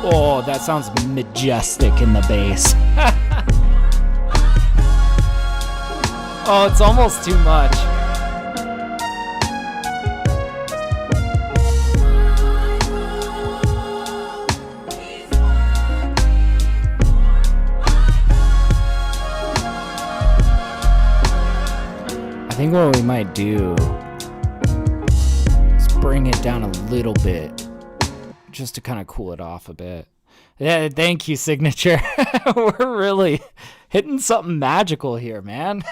Oh, that sounds majestic in the bass. Oh, it's almost too much. I think what we might do is bring it down a little bit, just to kind of cool it off a bit. Yeah, thank you, Signature. We're really hitting something magical here, man.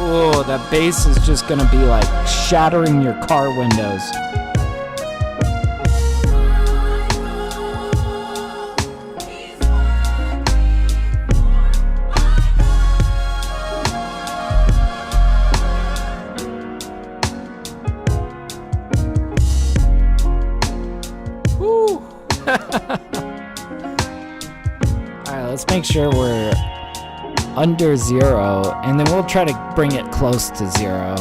Oh, that bass is just gonna be like shattering your car windows. Woo! Alright, let's make sure we're under 0, and then we'll try to bring it close to 0.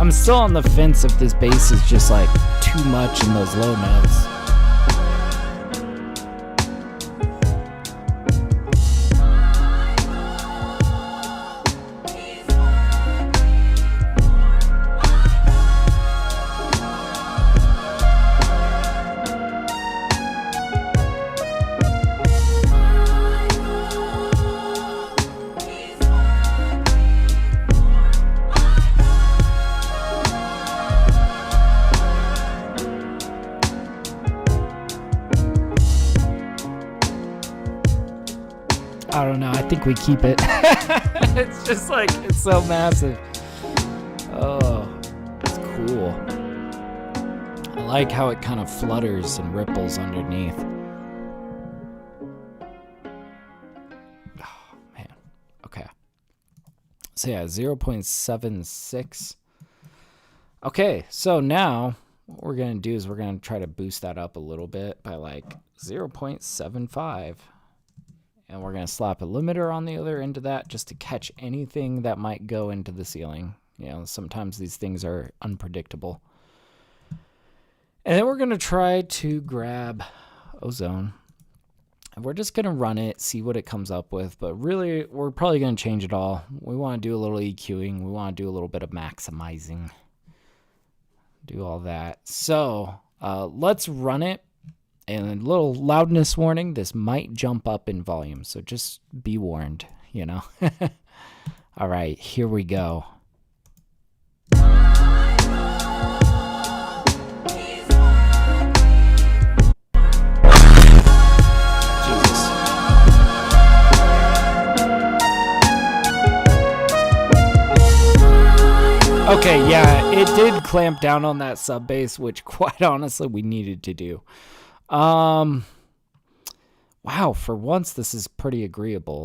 I'm still on the fence if this bass is just like too much in those low notes. I don't know. I think we keep it. It's just like, it's so massive. Oh, it's cool. I like how it kind of flutters and ripples underneath. Oh, man. Okay. So yeah, 0.76. Okay, so now what we're going to do is we're going to try to boost that up a little bit by like 0.75. And we're going to slap a limiter on the other end of that just to catch anything that might go into the ceiling. You know, sometimes these things are unpredictable. And then we're going to try to grab Ozone. And we're just going to run it, see what it comes up with. But really, we're probably going to change it all. We want to do a little EQing. We want to do a little bit of maximizing. Do all that. So let's run it. And a little loudness warning, this might jump up in volume, so just be warned, you know. All right, here we go. Jesus. Okay, yeah, it did clamp down on that sub bass, which quite honestly we needed to do. Wow, for once this is pretty agreeable.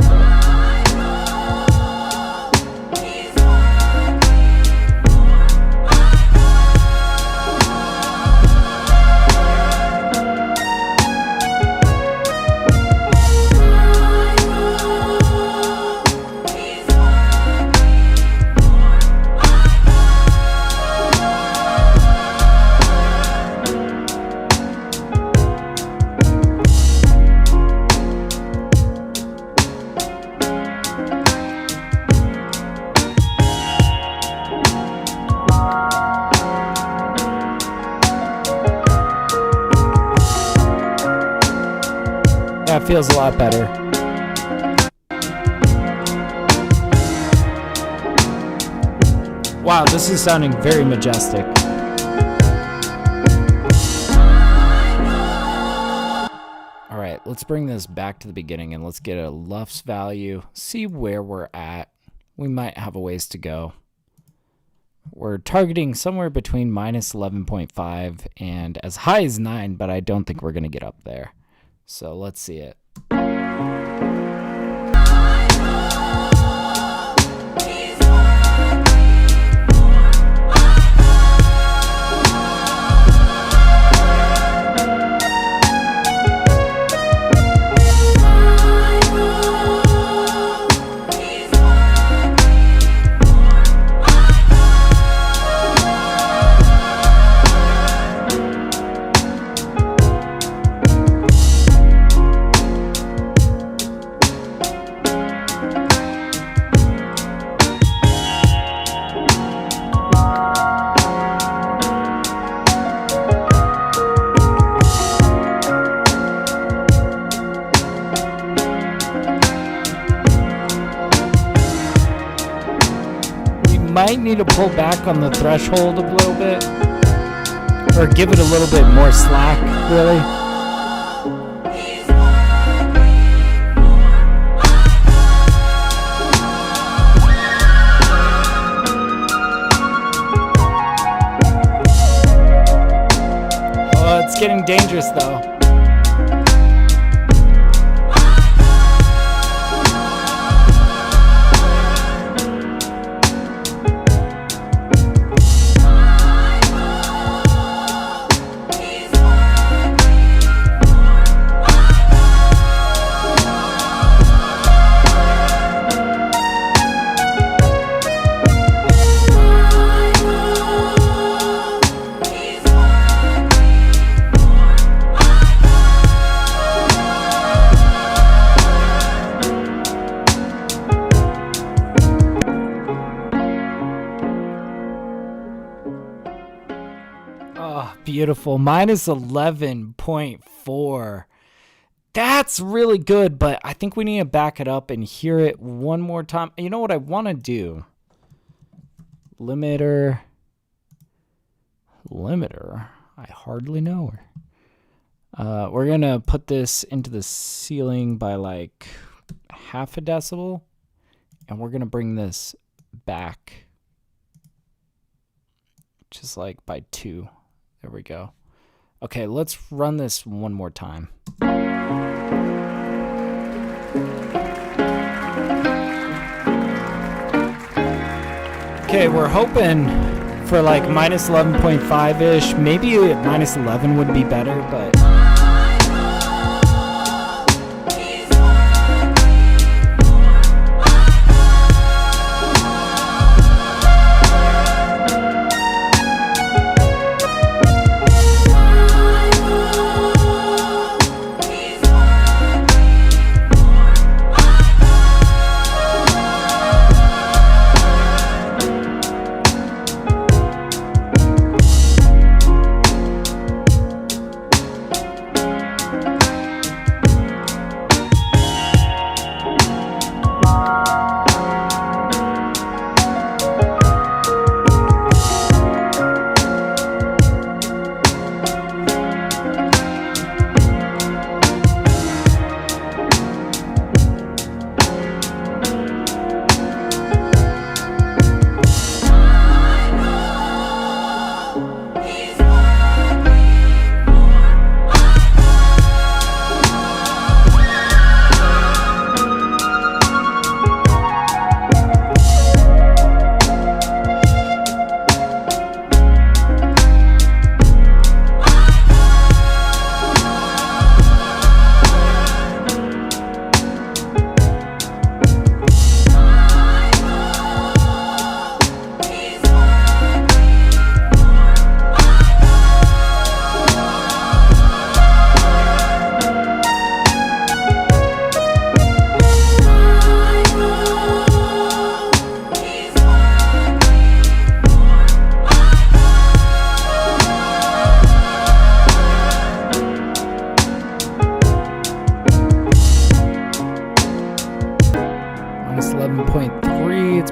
That feels a lot better. Wow, this is sounding very majestic. All right, let's bring this back to the beginning and let's get a LUFS value, see where we're at. We might have a ways to go. We're targeting somewhere between minus 11.5 and as high as 9, but I don't think we're going to get up there. So let's see it. might need to pull back on the threshold a little bit. Or give it a little bit more slack, really. Oh, it's getting dangerous though. Beautiful. Minus 11.4. That's really good, but I think we need to back it up and hear it one more time. You know what I want to do? Limiter. I hardly know her. We're going to put this into the ceiling by like half a decibel, and we're going to bring this back just like by 2. There we go. Okay, let's run this one more time. Okay, we're hoping for like minus 11.5-ish. Maybe minus 11 would be better, but...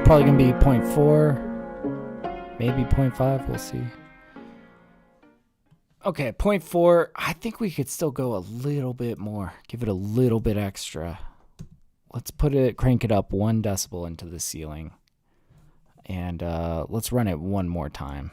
Probably gonna be 0.4, maybe 0.5, we'll see. Okay, 0.4. I think we could still go a little bit more, give it a little bit extra. Let's crank it up 1 decibel into the ceiling, and let's run it one more time.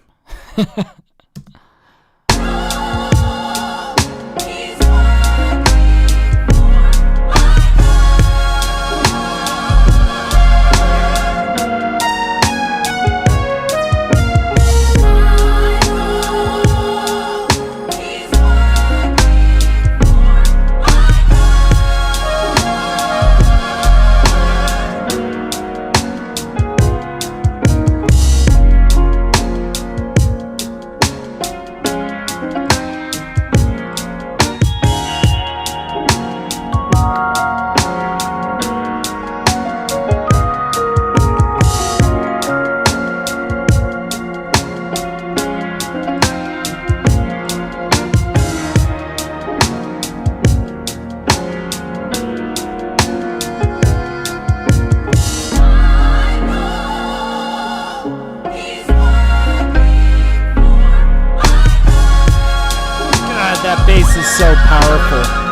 so powerful.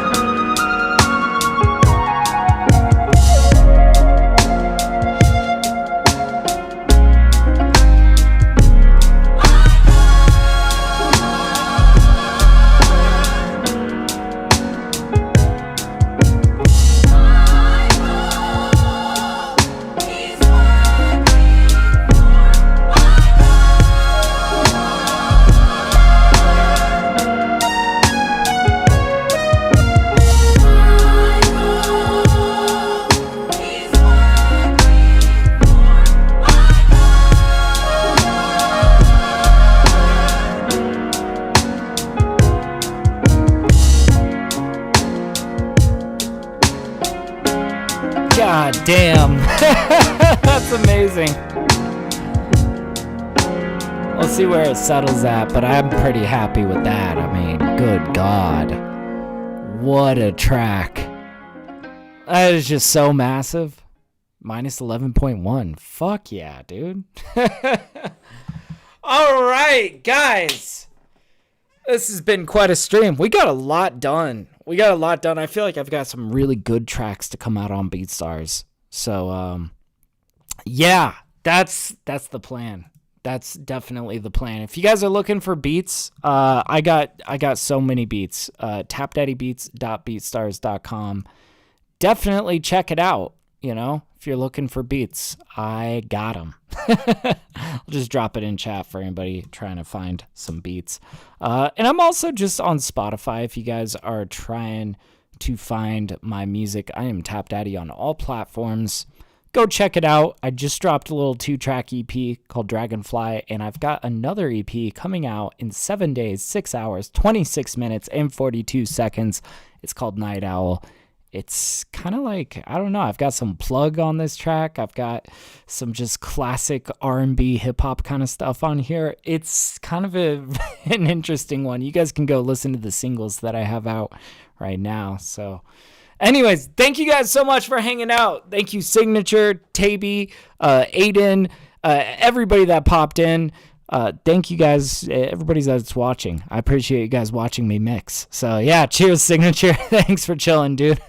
God damn. That's amazing. We'll see where it settles at, but I'm pretty happy with that. I mean, good God. What a track. That is just so massive. Minus 11.1. Fuck yeah, dude. All right, guys. This has been quite a stream. We got a lot done. I feel like I've got some really good tracks to come out on BeatStars. So, yeah, that's the plan. That's definitely the plan. If you guys are looking for beats, I got so many beats. TapDaddyBeats.beatstars.com. Definitely check it out. You know, if you're looking for beats, I got them. I'll just drop it in chat for anybody trying to find some beats. And I'm also just on Spotify. If you guys are trying to find my music, I am TapDaddy on all platforms. Go check it out. I just dropped a little 2-track EP called Dragonfly, and I've got another EP coming out in 7 days, 6 hours, 26 minutes, and 42 seconds. It's called Night Owl. It's kind of like, I don't know, I've got some plug on this track. I've got some just classic R&B hip-hop kind of stuff on here. It's kind of an interesting one. You guys can go listen to the singles that I have out right now. So anyways, thank you guys so much for hanging out. Thank you, Signature, Taby, Aiden, everybody that popped in. Thank you guys, everybody that's watching. I appreciate you guys watching me mix. So yeah, cheers, Signature. Thanks for chilling, dude.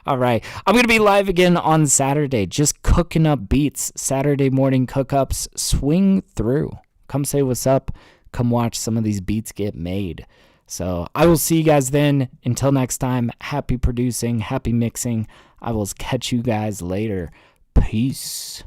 All right. I'm going to be live again on Saturday, just cooking up beats. Saturday morning cook-ups. Swing through. Come say what's up. Come watch some of these beats get made. So I will see you guys then. Until next time, happy producing, happy mixing. I will catch you guys later. Peace.